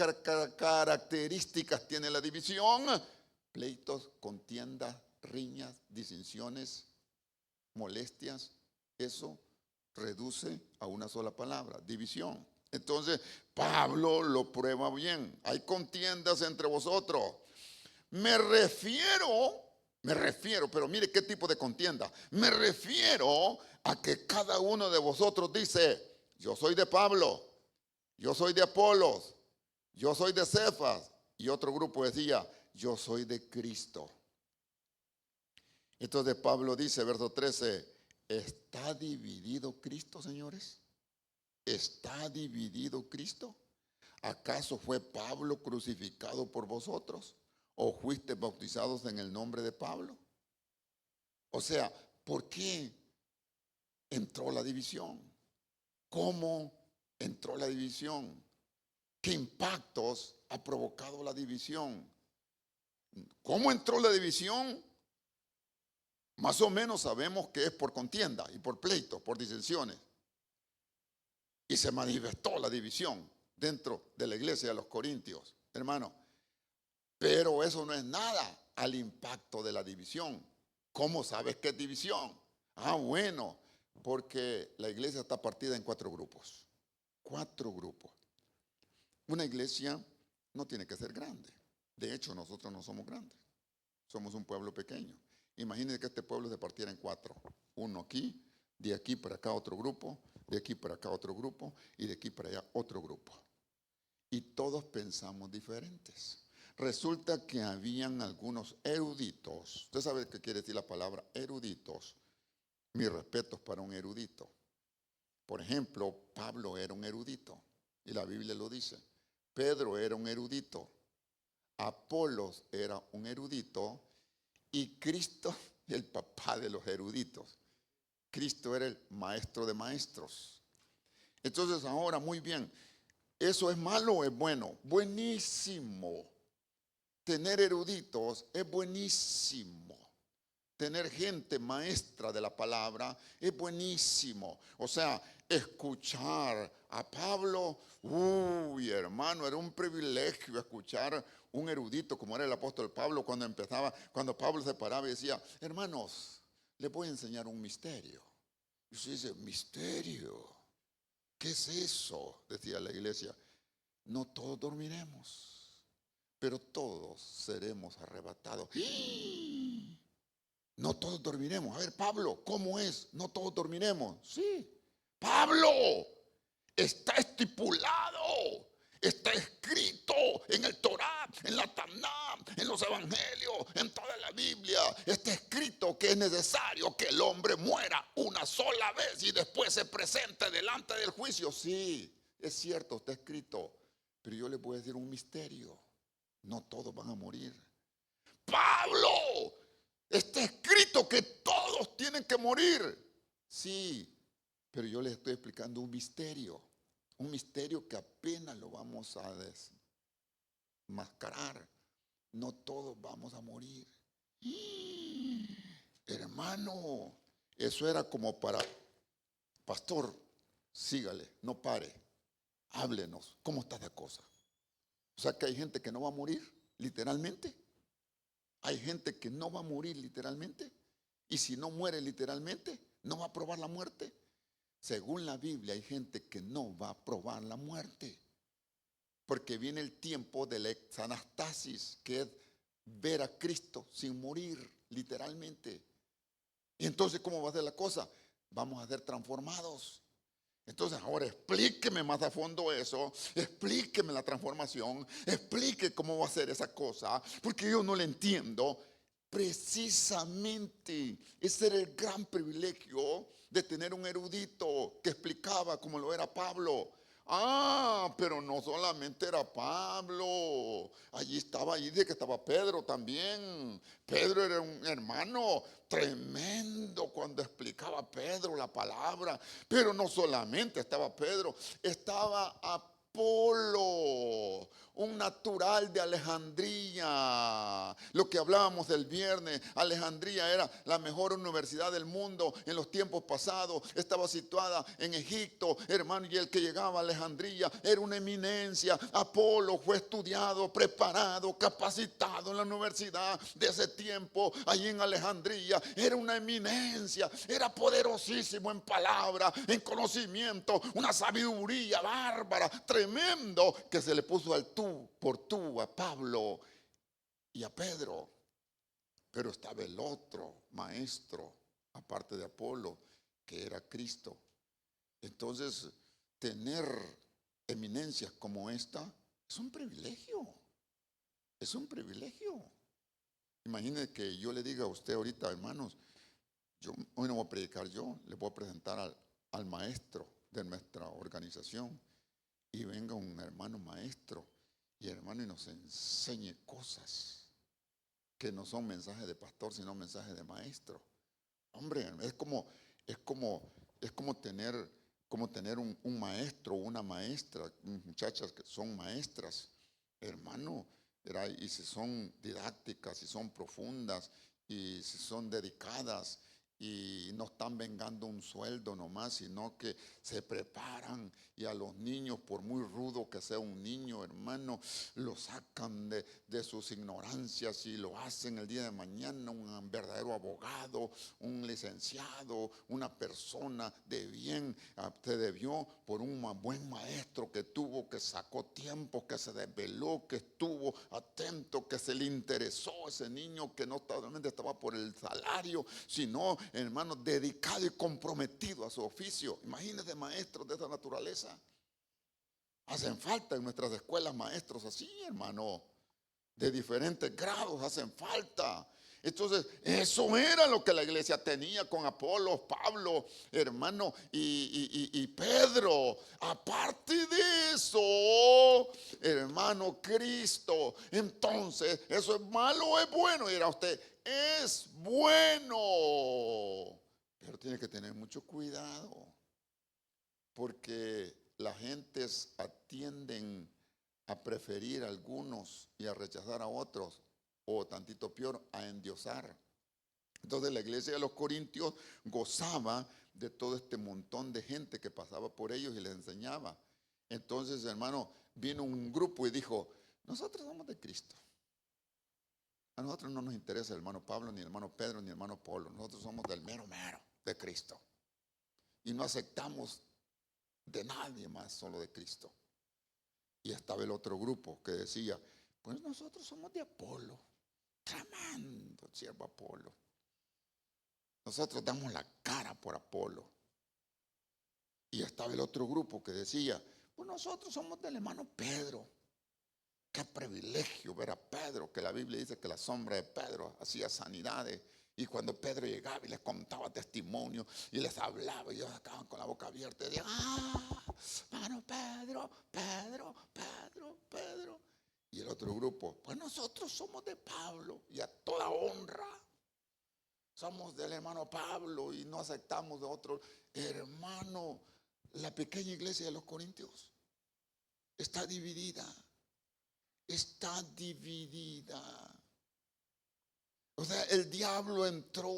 [SPEAKER 3] características tiene la división. Pleitos, contiendas, riñas, disensiones, molestias, eso reduce a una sola palabra, división. Entonces, Pablo lo prueba bien. Hay contiendas entre vosotros. Me refiero, pero mire qué tipo de contienda. Me refiero a que cada uno de vosotros dice, yo soy de Pablo, yo soy de Apolos, yo soy de Cefas. Y otro grupo decía, yo soy de Cristo. Entonces Pablo dice, verso 13, ¿está dividido Cristo, señores? ¿Está dividido Cristo? ¿Acaso fue Pablo crucificado por vosotros? ¿O fuiste bautizados en el nombre de Pablo? O sea, ¿por qué entró la división? ¿Cómo entró la división? ¿Qué impactos ha provocado la división? ¿Cómo entró la división? Más o menos sabemos que es por contienda y por pleito, por disensiones. Y se manifestó la división dentro de la iglesia de los Corintios, hermano. Pero eso no es nada al impacto de la división. ¿Cómo sabes que es división? Bueno, porque la iglesia está partida en 4 grupos. 4 grupos. Una iglesia no tiene que ser grande. De hecho, nosotros no somos grandes. Somos un pueblo pequeño. Imagínense que este pueblo se partiera en 4. Uno aquí, de aquí para acá otro grupo, de aquí para acá otro grupo y de aquí para allá otro grupo. Y todos pensamos diferentes. Resulta que habían algunos eruditos. ¿Usted sabe qué quiere decir la palabra eruditos? Mis respetos para un erudito. Por ejemplo, Pablo era un erudito y la Biblia lo dice. Pedro era un erudito. Apolos era un erudito. Y Cristo, el papá de los eruditos. Cristo era el maestro de maestros. Entonces ahora, muy bien, ¿eso es malo o es bueno? Buenísimo. Tener eruditos es buenísimo. Tener gente maestra de la palabra es buenísimo. O sea, escuchar a Pablo, hermano, era un privilegio escuchar un erudito como era el apóstol Pablo cuando Pablo se paraba y decía, hermanos, les voy a enseñar un misterio. Y usted dice, ¿misterio? ¿Qué es eso? Decía la iglesia. No todos dormiremos, pero todos seremos arrebatados. No todos dormiremos. A ver, Pablo, ¿cómo es? No todos dormiremos. Sí. Pablo, está estipulado, está escrito en el Torá, en la Taná, en los evangelios, en toda la Biblia. Está escrito que es necesario que el hombre muera una sola vez y después se presente delante del juicio. Sí, es cierto, está escrito. Pero yo les voy a decir un misterio. No todos van a morir. Pablo, está escrito que todos tienen que morir. Sí, pero yo les estoy explicando un misterio que apenas lo vamos a desmascarar. No todos vamos a morir. Hermano, eso era como para, pastor, sígale, no pare, háblenos, ¿cómo está la cosa? O sea que hay gente que no va a morir, literalmente. Hay gente que no va a morir literalmente. Y si no muere literalmente, no va a probar la muerte. Según la Biblia, hay gente que no va a probar la muerte. Porque viene el tiempo de la exanastasis, que es ver a Cristo sin morir, literalmente. Y entonces, ¿cómo va a ser la cosa? Vamos a ser transformados. Entonces, ahora explíqueme más a fondo eso, explíqueme la transformación, explique cómo va a ser esa cosa, porque yo no le entiendo. Precisamente ese era el gran privilegio de tener un erudito que explicaba como lo era Pablo. Ah, pero no solamente era Pablo, allí de que estaba Pedro también. Pedro era un hermano tremendo cuando explicaba Pedro la palabra, pero no solamente estaba Pedro, estaba Apolo, un natural de Alejandría. Lo que hablábamos el viernes, Alejandría era la mejor universidad del mundo en los tiempos pasados. Estaba situada en Egipto, hermano, y el que llegaba a Alejandría era una eminencia. Apolo fue estudiado, preparado, capacitado en la universidad de ese tiempo, allí en Alejandría. Era una eminencia, era poderosísimo en palabra, en conocimiento, una sabiduría bárbara, tremendo, que se le puso al tú por tú a Pablo y a Pedro. Pero estaba el otro maestro, aparte de Apolo, que era Cristo. Entonces, tener eminencias como esta es un privilegio. Es un privilegio. Imagine que yo le diga a usted ahorita, hermanos, hoy no voy a predicar yo, le voy a presentar al maestro de nuestra organización, y venga un hermano maestro y hermano y nos enseñe cosas que no son mensajes de pastor, sino mensajes de maestro. Hombre, es como tener un maestro o una maestra, muchachas que son maestras, hermano, y si son didácticas, si son profundas y si son dedicadas y no están vengando un sueldo nomás, sino que se preparan, y a los niños, por muy rudo que sea un niño, hermano, lo sacan de sus ignorancias y lo hacen el día de mañana un verdadero abogado, un licenciado, una persona de bien. Se debió por un buen maestro que tuvo, que sacó tiempo, que se desveló, que estuvo atento, que se le interesó a ese niño, que no solamente estaba por el salario, sino, hermano, dedicado y comprometido a su oficio. Imagínense maestros de esa naturaleza. Hacen falta en nuestras escuelas maestros así, hermano, de diferentes grados, hacen falta. Entonces, eso era lo que la iglesia tenía con Apolo, Pablo, hermano, y Pedro. Aparte de eso, hermano, Cristo. Entonces, ¿eso es malo o es bueno? Dirá usted, es bueno. Pero tiene que tener mucho cuidado, porque las gentes atienden a preferir a algunos y a rechazar a otros, o tantito peor, a endiosar. Entonces la iglesia de los Corintios gozaba de todo este montón de gente que pasaba por ellos y les enseñaba. Entonces, hermano, vino un grupo y dijo, nosotros somos de Cristo. A nosotros no nos interesa el hermano Pablo, ni el hermano Pedro, ni el hermano Polo. Nosotros somos del mero de Cristo. Y no aceptamos de nadie más, solo de Cristo. Y estaba el otro grupo que decía, pues nosotros somos de Apolo. Tremendo siervo Apolo. Nosotros damos la cara por Apolo. Y estaba el otro grupo que decía, pues nosotros somos del hermano Pedro. Qué privilegio ver a Pedro, que la Biblia dice que la sombra de Pedro hacía sanidades. Y cuando Pedro llegaba y les contaba testimonios y les hablaba, y ellos acababan con la boca abierta y decían, hermano Pedro, Pedro, Pedro, Pedro. Y el otro grupo, pues nosotros somos de Pablo, y a toda honra somos del hermano Pablo y no aceptamos de otro. Hermano, la pequeña iglesia de los Corintios está dividida. Está dividida. O sea, el diablo entró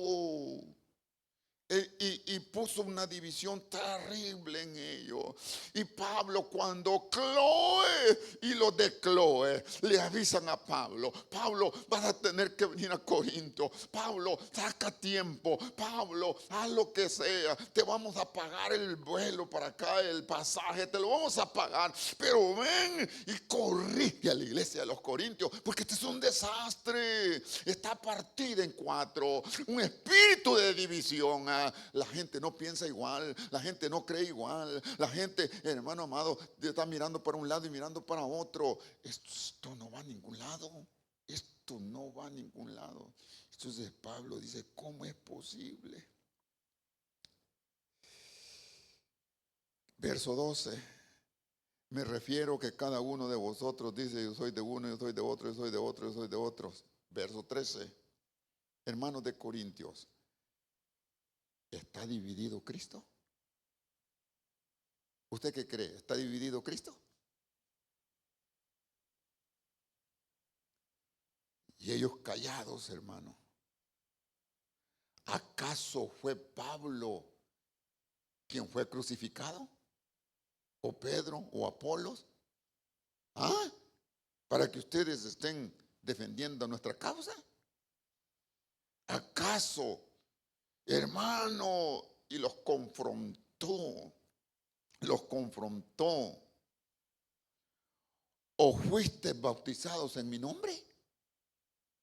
[SPEAKER 3] Y puso una división terrible en ellos. Y Pablo, cuando Chloe y los de Chloe le avisan a Pablo: Pablo, vas a tener que venir a Corinto. Pablo, saca tiempo. Pablo, haz lo que sea. Te vamos a pagar el vuelo para acá, el pasaje, te lo vamos a pagar. Pero ven y corrige a la iglesia de los corintios, porque este es un desastre. Está partida en cuatro. Un espíritu de división. La gente no piensa igual, la gente no cree igual, la gente, hermano amado, está mirando para un lado y mirando para otro. Esto no va a ningún lado, esto no va a ningún lado. Entonces Pablo dice: ¿cómo es posible? Verso 12: me refiero que cada uno de vosotros dice: yo soy de uno, yo soy de otro, yo soy de otro, yo soy de otros. Verso 13: hermanos de Corintios, ¿está dividido Cristo? ¿Usted qué cree? ¿Está dividido Cristo? Y ellos callados, hermano. ¿Acaso fue Pablo quien fue crucificado? ¿O Pedro? ¿O Apolos? ¿Ah? ¿Para que ustedes estén defendiendo nuestra causa? ¿Acaso, hermano? Y los confrontó. ¿O fuiste bautizados en mi nombre?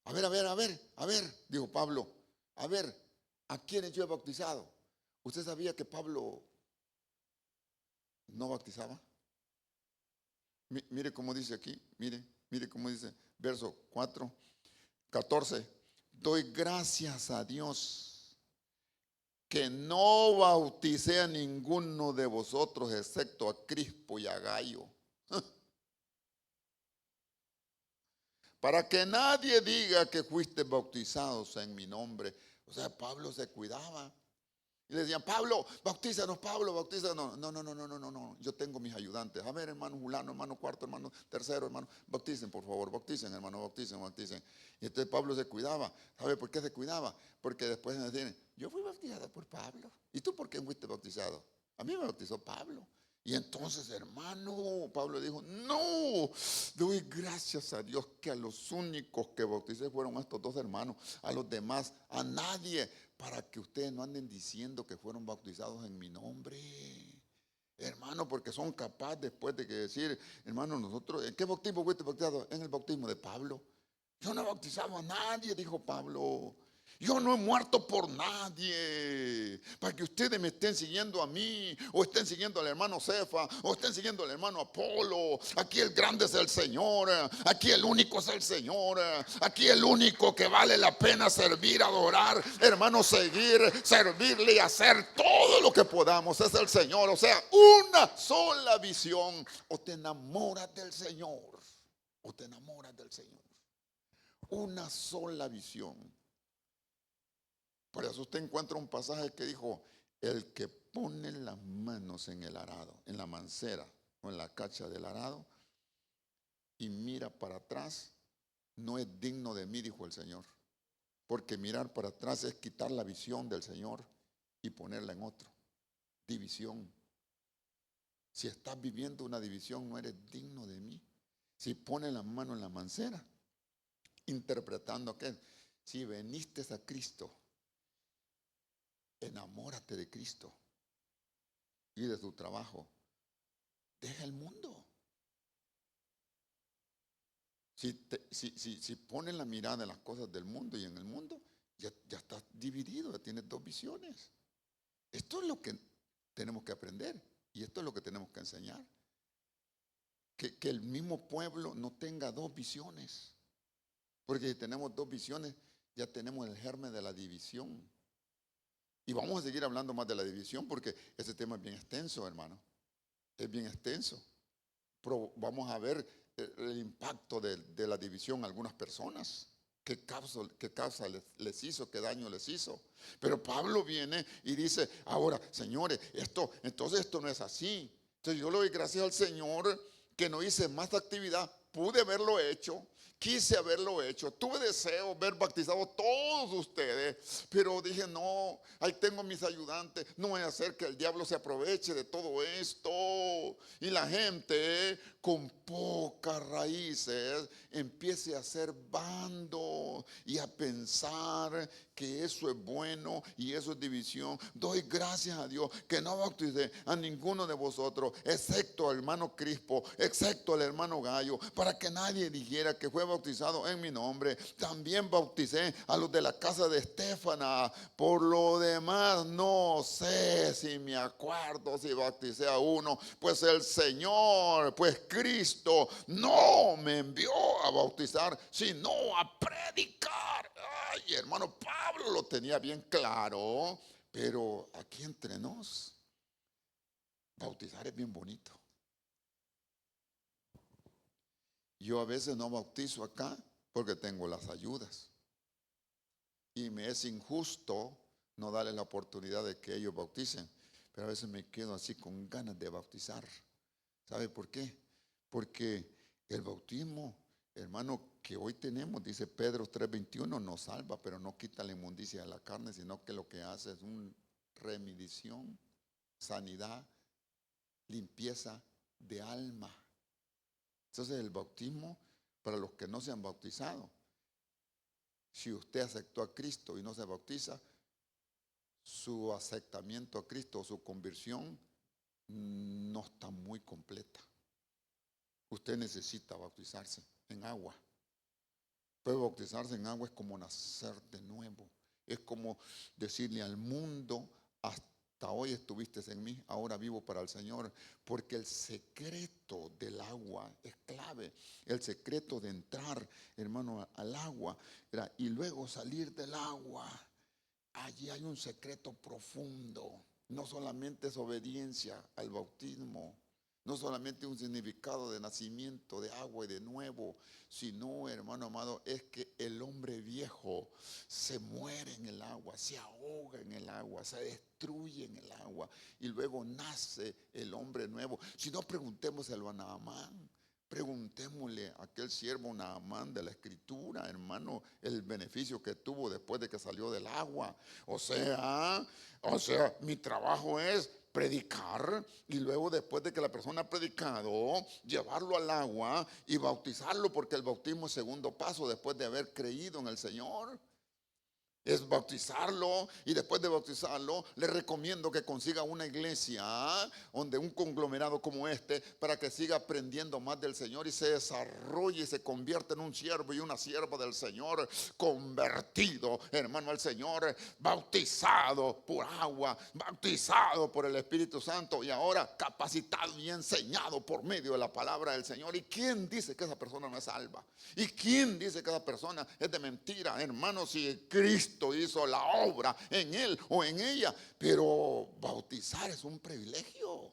[SPEAKER 3] A ver, dijo Pablo. A ver, ¿a quiénes yo he bautizado? ¿Usted sabía que Pablo no bautizaba? Mire cómo dice aquí, mire cómo dice, verso 14. Doy gracias a Dios que no bauticé a ninguno de vosotros excepto a Crispo y a Gayo, para que nadie diga que fuiste bautizados en mi nombre. O sea, Pablo se cuidaba. Y le decían: Pablo, bautízanos, Pablo, bautízanos. No. Yo tengo mis ayudantes. A ver, hermano fulano, hermano cuarto, hermano tercero, hermano. Bauticen, por favor, bauticen, hermano, bauticen. Y entonces Pablo se cuidaba. ¿Sabe por qué se cuidaba? Porque después me decían: yo fui bautizado por Pablo. ¿Y tú por qué fuiste bautizado? A mí me bautizó Pablo. Y entonces, hermano, Pablo dijo: no, doy gracias a Dios que a los únicos que bauticé fueron estos dos hermanos. A los demás, a nadie, para que ustedes no anden diciendo que fueron bautizados en mi nombre. Hermano, porque son capaces después de que decir: hermano, nosotros, ¿en qué bautismo fuiste bautizado? En el bautismo de Pablo. Yo no he bautizado a nadie, dijo Pablo. Yo no he muerto por nadie, para que ustedes me estén siguiendo a mí, o estén siguiendo al hermano Cefa, o estén siguiendo al hermano Apolo. Aquí el grande es el Señor, aquí el único es el Señor, aquí el único que vale la pena servir, adorar, hermano, servirle y hacer todo lo que podamos es el Señor. O sea, una sola visión: o te enamoras del Señor, o te enamoras del Señor. Una sola visión. Por eso usted encuentra un pasaje que dijo: el que pone las manos en el arado, en la mancera o en la cacha del arado, y mira para atrás, no es digno de mí, dijo el Señor. Porque mirar para atrás es quitar la visión del Señor y ponerla en otro. División. Si estás viviendo una división, no eres digno de mí. Si pones la mano en la mancera, interpretando que si veniste a Cristo, enamórate de Cristo y de tu trabajo. Deja el mundo. Si pones la mirada en las cosas del mundo y en el mundo, ya estás dividido, ya tienes dos visiones. Esto es lo que tenemos que aprender y esto es lo que tenemos que enseñar. Que el mismo pueblo no tenga dos visiones. Porque si tenemos dos visiones, ya tenemos el germen de la división. Y vamos a seguir hablando más de la división porque ese tema es bien extenso, hermano. Es bien extenso. Pero vamos a ver el impacto de la división a algunas personas. ¿Qué causa les hizo? ¿Qué daño les hizo? Pero Pablo viene y dice: ahora, señores, entonces esto no es así. Entonces yo le doy gracias al Señor que no hice más actividad. pude haberlo hecho, quise haberlo hecho, tuve deseo ver bautizado todos ustedes, pero dije, no, ahí tengo mis ayudantes, no voy a hacer que el diablo se aproveche de todo esto. Y la gente con pocas raíces empiece a hacer bando y a pensar que eso es bueno y eso es división. Doy gracias a Dios que no bauticé a ninguno de vosotros, excepto al hermano Crispo, excepto al hermano Gallo, para que nadie dijera que fue bautizado en mi nombre. También bauticé a los de la casa de Estéfana. Por lo demás, no sé si me acuerdo si bauticé a uno, pues el Señor, pues Cristo, no me envió a bautizar, sino a predicar. Ay, hermano, Pablo lo tenía bien claro, pero aquí entre nos, bautizar es bien bonito. Yo a veces no bautizo acá porque tengo las ayudas. Y me es injusto no darle la oportunidad de que ellos bauticen. Pero a veces me quedo así con ganas de bautizar. ¿Sabe por qué? Porque el bautismo, hermano, que hoy tenemos, dice Pedro 3:21, nos salva, pero no quita la inmundicia de la carne, sino que lo que hace es una remisión, sanidad, limpieza de alma. Entonces el bautismo, para los que no se han bautizado, si usted aceptó a Cristo y no se bautiza, su aceptamiento a Cristo o su conversión no está muy completa. Usted necesita bautizarse en agua. Pero bautizarse en agua es como nacer de nuevo. Es como decirle al mundo, hasta hoy estuviste en mí, ahora vivo para el Señor. Porque el secreto del agua es clave. El secreto de entrar, hermano, al agua, y luego salir del agua. Allí hay un secreto profundo. No solamente es obediencia al bautismo, no solamente un significado de nacimiento de agua y de nuevo, sino, hermano amado, es que el hombre viejo se muere en el agua, se ahoga en el agua, se destruye en el agua y luego nace el hombre nuevo. Si no, preguntémoselo a Naamán. Preguntémosle a aquel siervo Naamán de la Escritura, hermano, el beneficio que tuvo después de que salió del agua. O sea, mi trabajo es predicar y luego después de que la persona ha predicado, llevarlo al agua y bautizarlo, porque el bautismo es segundo paso después de haber creído en el Señor. Es bautizarlo y después de bautizarlo le recomiendo que consiga una iglesia donde un conglomerado como este para que siga aprendiendo más del Señor y se desarrolle y se convierta en un siervo y una sierva del Señor, convertido, hermano, al Señor, bautizado por agua, bautizado por el Espíritu Santo y ahora capacitado y enseñado por medio de la palabra del Señor. ¿Y quién dice que esa persona no es salva? ¿Y quién dice que esa persona es de mentira, hermano? Si Cristo hizo la obra en él o en ella. Pero bautizar es un privilegio.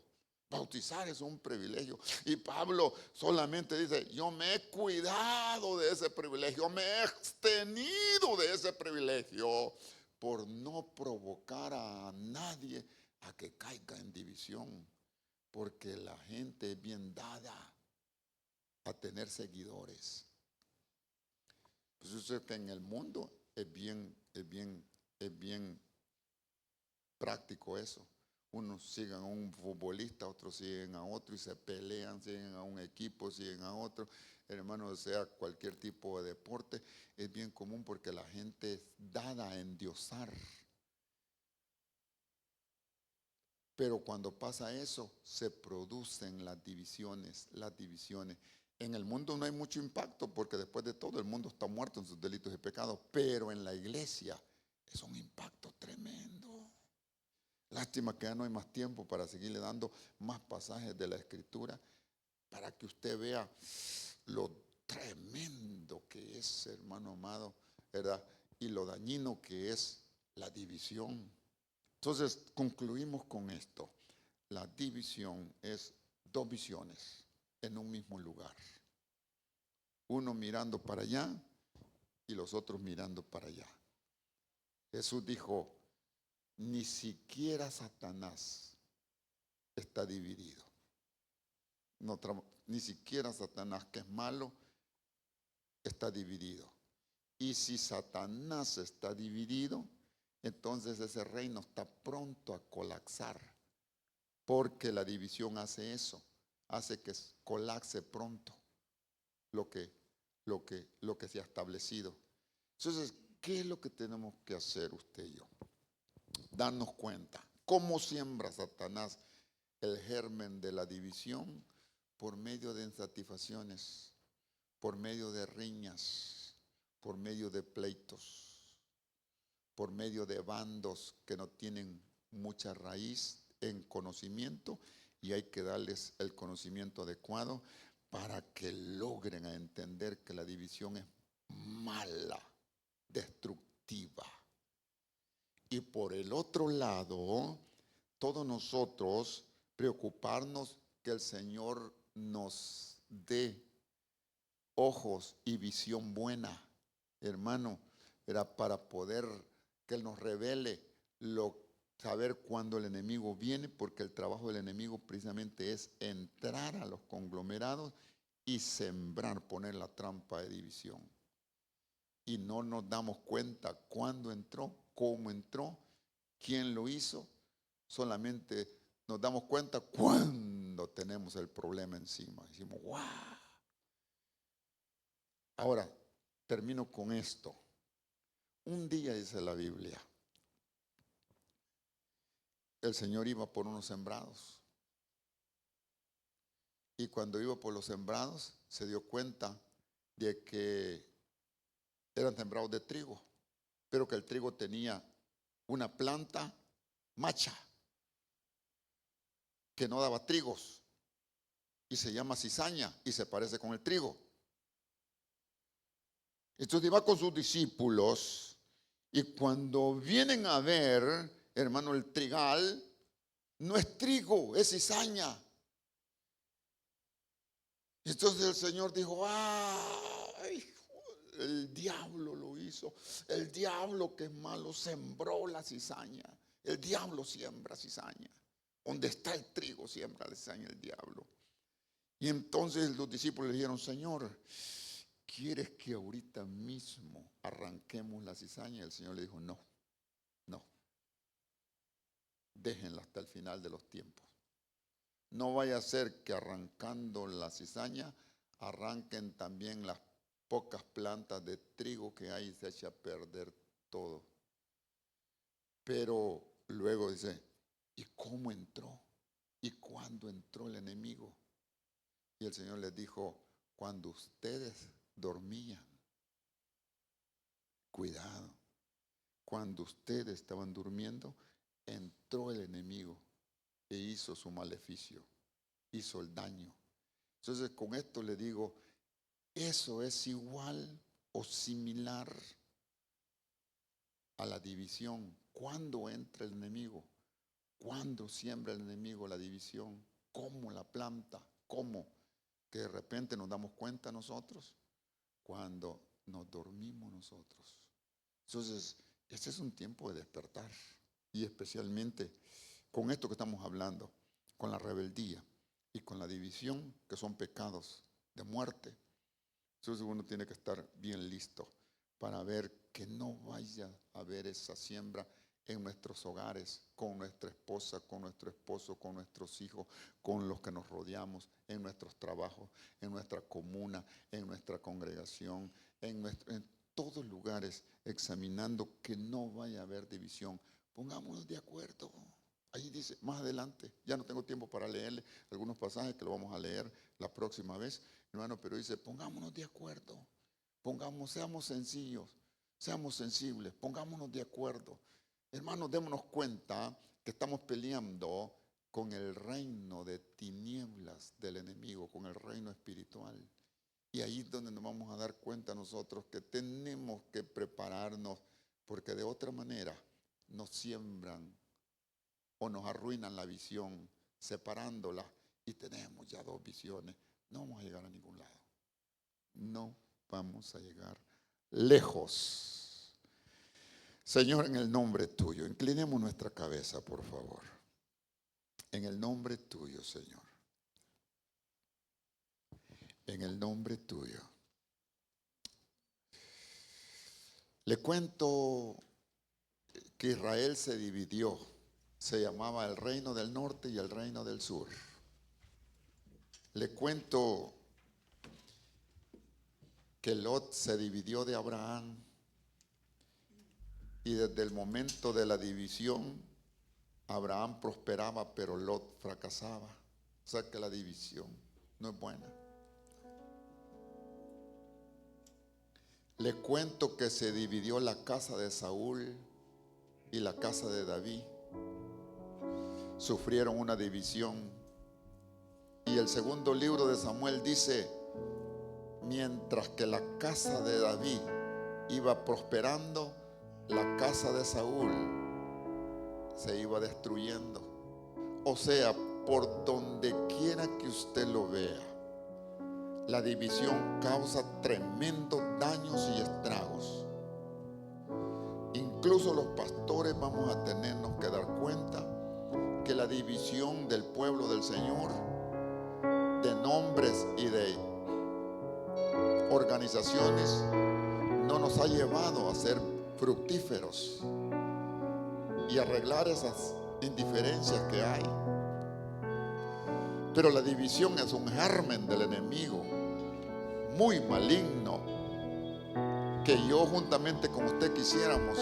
[SPEAKER 3] Bautizar es un privilegio. Y Pablo solamente dice, yo me he cuidado de ese privilegio, me he abstenido de ese privilegio por no provocar a nadie a que caiga en división. Porque la gente es bien dada a tener seguidores. Pues eso que en el mundo es bien práctico eso. Unos siguen a un futbolista, otros siguen a otro y se pelean, siguen a un equipo, siguen a otro. Hermano, sea cualquier tipo de deporte, es bien común porque la gente es dada a endiosar. Pero cuando pasa eso, se producen las divisiones. En el mundo no hay mucho impacto porque después de todo el mundo está muerto en sus delitos y pecados, pero en la iglesia es un impacto tremendo. Lástima que ya no hay más tiempo para seguirle dando más pasajes de la Escritura para que usted vea lo tremendo que es, hermano amado, ¿verdad? Y lo dañino que es la división. Entonces concluimos con esto. La división es dos visiones en un mismo lugar. Uno mirando para allá y los otros mirando para allá. Jesús dijo, ni siquiera Satanás está dividido. ni siquiera Satanás, que es malo, está dividido. Y si Satanás está dividido, entonces ese reino está pronto a colapsar, porque la división hace eso, hace que colapse pronto lo que se ha establecido. Entonces, ¿qué es lo que tenemos que hacer usted y yo? Darnos cuenta cómo siembra Satanás el germen de la división por medio de insatisfacciones, por medio de riñas, por medio de pleitos, por medio de bandos que no tienen mucha raíz en conocimiento, y hay que darles el conocimiento adecuado para que logren entender que la división es mala, destructiva. Y por el otro lado, todos nosotros preocuparnos que el Señor nos dé ojos y visión buena, hermano, era para poder que Él nos revele saber cuándo el enemigo viene, porque el trabajo del enemigo precisamente es entrar a los conglomerados y sembrar, poner la trampa de división. Y no nos damos cuenta cuándo entró, cómo entró, quién lo hizo. Solamente nos damos cuenta cuando tenemos el problema encima. Decimos, ¡wow! Ahora, termino con esto. Un día, dice la Biblia, el Señor iba por unos sembrados. Y cuando iba por los sembrados, se dio cuenta de que eran sembrados de trigo, pero que el trigo tenía una planta macha que no daba trigos, y se llama cizaña y se parece con el trigo. Entonces iba con sus discípulos, y cuando vienen a ver, hermano, el trigal no es trigo, es cizaña. Entonces el Señor dijo, ¡ay! El diablo lo hizo. El diablo, que es malo, sembró la cizaña. El diablo siembra cizaña. Donde está el trigo, siembra la cizaña el diablo. Y entonces los discípulos le dijeron, Señor, ¿quieres que ahorita mismo arranquemos la cizaña? Y el Señor le dijo, no, déjenla hasta el final de los tiempos. No vaya a ser que arrancando la cizaña arranquen también las pocas plantas de trigo que hay, y se echa a perder todo. Pero luego dice, ¿y cómo entró? ¿Y cuándo entró el enemigo? Y el Señor les dijo, cuando ustedes dormían, cuidado, cuando ustedes estaban durmiendo, entró el enemigo e hizo su maleficio, hizo el daño. Entonces, con esto le digo, eso es igual o similar a la división. ¿Cuándo entra el enemigo? ¿Cuándo siembra el enemigo la división? ¿Cómo la planta? ¿Cómo? Que de repente nos damos cuenta nosotros cuando nos dormimos nosotros. Entonces, este es un tiempo de despertar, y especialmente con esto que estamos hablando, con la rebeldía y con la división, que son pecados de muerte. Entonces uno tiene que estar bien listo para ver que no vaya a haber esa siembra en nuestros hogares, con nuestra esposa, con nuestro esposo, con nuestros hijos, con los que nos rodeamos, en nuestros trabajos, en nuestra comuna, en nuestra congregación, en todos lugares, examinando que no vaya a haber división. Pongámonos de acuerdo. Ahí dice, más adelante, ya no tengo tiempo para leerle algunos pasajes que lo vamos a leer la próxima vez, hermano, pero dice, pongámonos de acuerdo, seamos sencillos, seamos sensibles, pongámonos de acuerdo. Hermanos, démonos cuenta que estamos peleando con el reino de tinieblas del enemigo, con el reino espiritual. Y ahí es donde nos vamos a dar cuenta nosotros que tenemos que prepararnos, porque de otra manera nos siembran o nos arruinan la visión, separándola, y tenemos ya dos visiones. No vamos a llegar a ningún lado. No vamos a llegar lejos. Señor, en el nombre tuyo, inclinemos nuestra cabeza, por favor. En el nombre tuyo, Señor. en el nombre tuyo. Le cuento que Israel se dividió. Se llamaba el reino del norte y el reino del sur. Le cuento que Lot se dividió de Abraham, y desde el momento de la división Abraham prosperaba, pero Lot fracasaba. O sea que la división no es buena. Le cuento que se dividió la casa de Saúl y la casa de David. Sufrieron una división. Y el segundo libro de Samuel dice: mientras que la casa de David iba prosperando, la casa de Saúl se iba destruyendo. O sea, por donde quiera que usted lo vea, la división causa tremendos daños y estragos. Incluso los pastores vamos a tenernos que dar cuenta que la división del pueblo del Señor, de nombres y de organizaciones, no nos ha llevado a ser fructíferos y arreglar esas indiferencias que hay. Pero la división es un germen del enemigo muy maligno, que yo juntamente con usted quisiéramos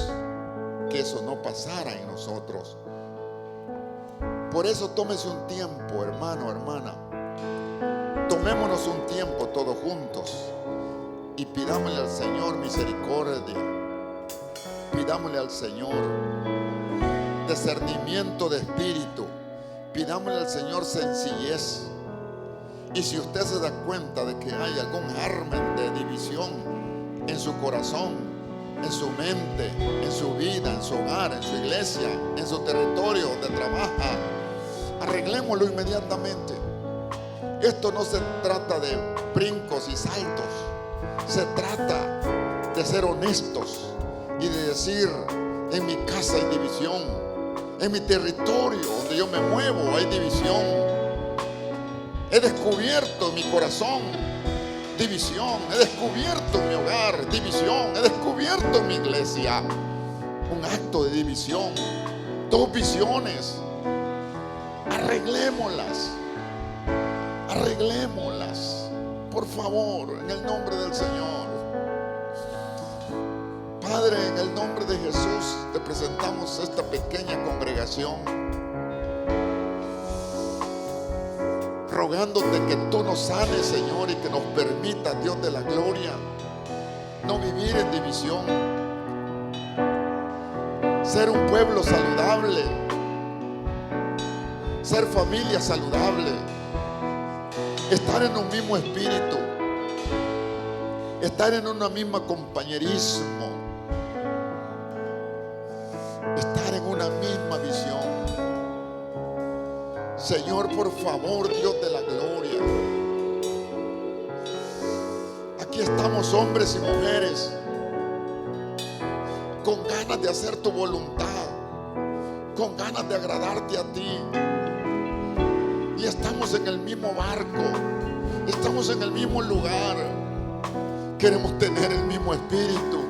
[SPEAKER 3] que eso no pasara en nosotros. Por eso tómese un tiempo, hermano, hermana. Tomémonos un tiempo todos juntos y pidámosle al Señor misericordia. Pidámosle al Señor discernimiento de espíritu. Pidámosle al Señor sencillez. Y si usted se da cuenta de que hay algún germen de división en su corazón, en su mente, en su vida, en su hogar, en su iglesia, en su territorio donde trabaja, arreglémoslo inmediatamente. Esto no se trata de brincos y saltos. Se trata de ser honestos y de decir: en mi casa hay división, en mi territorio donde yo me muevo hay división. He descubierto en mi corazón división, he descubierto en mi hogar división, he descubierto en mi iglesia un acto de división, dos visiones. Arreglémoslas, arreglémoslas, por favor, en el nombre del Señor. Padre, en el nombre de Jesús te presentamos esta pequeña congregación, rogándote que tú nos sanes, Señor, y que nos permita, Dios de la gloria, no vivir en división, ser un pueblo saludable, ser familia saludable, estar en un mismo espíritu, estar en una misma compañerismo, estar en una misma visión. Señor, por favor, Dios de la gloria, aquí estamos hombres y mujeres con ganas de hacer tu voluntad, con ganas de agradarte a ti, y estamos en el mismo barco, estamos en el mismo lugar. Queremos tener el mismo espíritu,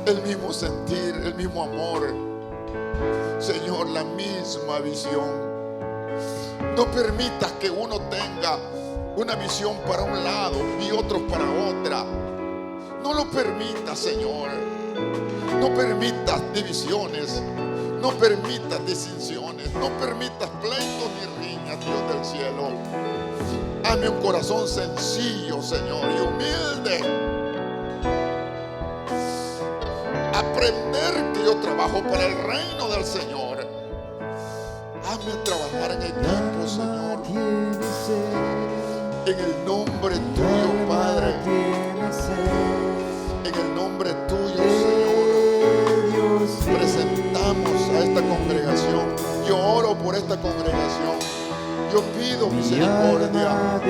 [SPEAKER 3] el mismo sentir, el mismo amor. Señor, la misma visión. No permitas que uno tenga una visión para un lado y otros para otra. No lo permitas, Señor. No permitas divisiones, no permitas distinciones, no permitas pleitos ni riñas, Dios del cielo. Dame un corazón sencillo, Señor, y humilde. Aprender que yo trabajo para el reino del Señor. Hazme trabajar en equipo, Señor. En el nombre tuyo, Padre. En el nombre tuyo, Señor. Presentamos a esta congregación. Yo oro por esta congregación. Yo pido misericordia.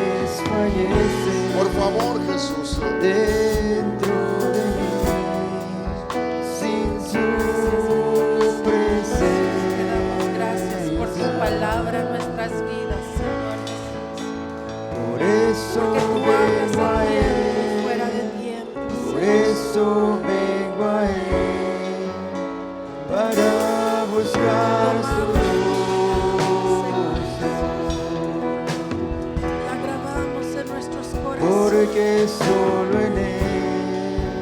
[SPEAKER 3] Por favor, Jesús.
[SPEAKER 1] Dentro de mí, sin su presencia.
[SPEAKER 2] Gracias por tu palabra en nuestras vidas, Señor Jesús.
[SPEAKER 1] Por porque solo en Él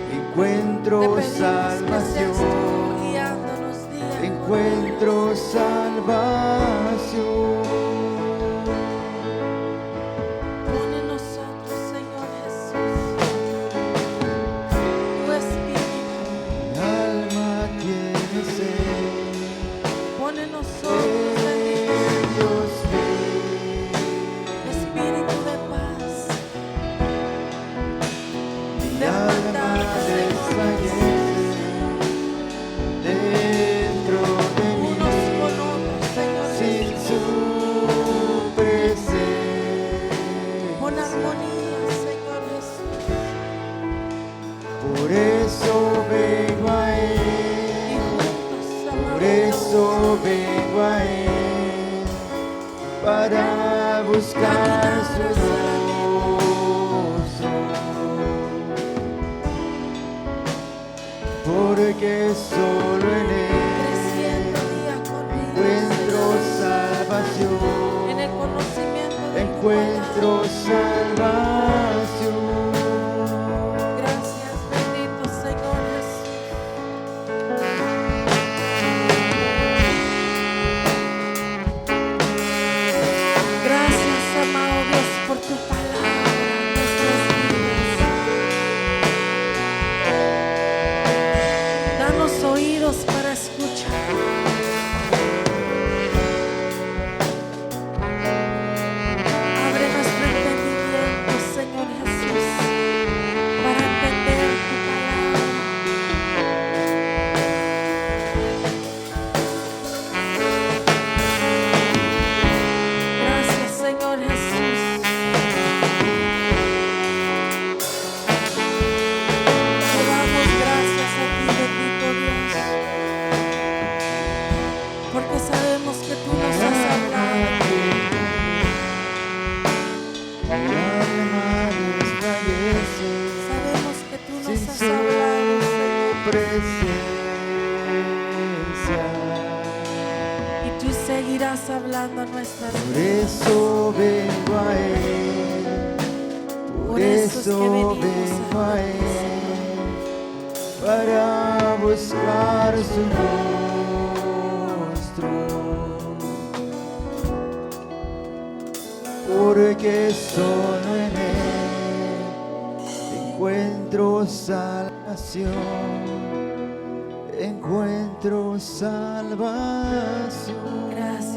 [SPEAKER 1] encuentro
[SPEAKER 4] Te pedimos que seas
[SPEAKER 1] salvación.
[SPEAKER 4] tú guiándonos día con
[SPEAKER 1] Encuentro salvación.
[SPEAKER 4] Pon en nosotros, Señor Jesús, tu espíritu.
[SPEAKER 1] Mi alma tiene sed
[SPEAKER 4] Pon en nosotros,
[SPEAKER 1] de
[SPEAKER 4] bendito
[SPEAKER 1] Dios
[SPEAKER 4] espíritu de paz,
[SPEAKER 1] mi
[SPEAKER 4] de
[SPEAKER 1] alma
[SPEAKER 4] hermandad, Señor
[SPEAKER 1] desfallece dentro de mí
[SPEAKER 4] unos con otros, Señor
[SPEAKER 1] sin
[SPEAKER 4] Jesús.
[SPEAKER 1] su presencia.
[SPEAKER 4] Pon armonía, Señor Jesús,
[SPEAKER 1] Por eso vengo a
[SPEAKER 4] y
[SPEAKER 1] Él,
[SPEAKER 4] juntos, amado
[SPEAKER 1] por
[SPEAKER 4] Dios,
[SPEAKER 1] eso vengo a Él, para buscar su rostro, porque solo en Él
[SPEAKER 4] creciendo día con día,
[SPEAKER 1] encuentro
[SPEAKER 4] Señor,
[SPEAKER 1] salvación,
[SPEAKER 4] en el conocimiento de tu
[SPEAKER 1] encuentro
[SPEAKER 4] palabra.
[SPEAKER 1] salvación.
[SPEAKER 4] Gracias, bendito Señor Jesús. Gracias, amado Dios, por tu palabra en nuestras vidas. Danos oídos para escuchar. Abre nuestro entendimiento, Señor Jesús, para entender tu palabra. Gracias, Señor Jesús. Te damos gracias a ti, bendito Dios, porque sabemos que tú nos has hablado.
[SPEAKER 1] Mi alma desfallece
[SPEAKER 4] Sabemos que tú
[SPEAKER 1] sin
[SPEAKER 4] nos has
[SPEAKER 1] su
[SPEAKER 4] hablado, Señor,
[SPEAKER 1] presencia.
[SPEAKER 4] y tú seguirás hablando a nuestras
[SPEAKER 1] Por
[SPEAKER 4] vidas.
[SPEAKER 1] eso vengo a Él, por
[SPEAKER 4] eso es que
[SPEAKER 1] eso
[SPEAKER 4] venimos
[SPEAKER 1] vengo
[SPEAKER 4] a
[SPEAKER 1] a
[SPEAKER 4] ti,
[SPEAKER 1] Él, para buscar su rostro, porque solo en Él encuentro salvación, encuentro salvación.
[SPEAKER 4] Gracias,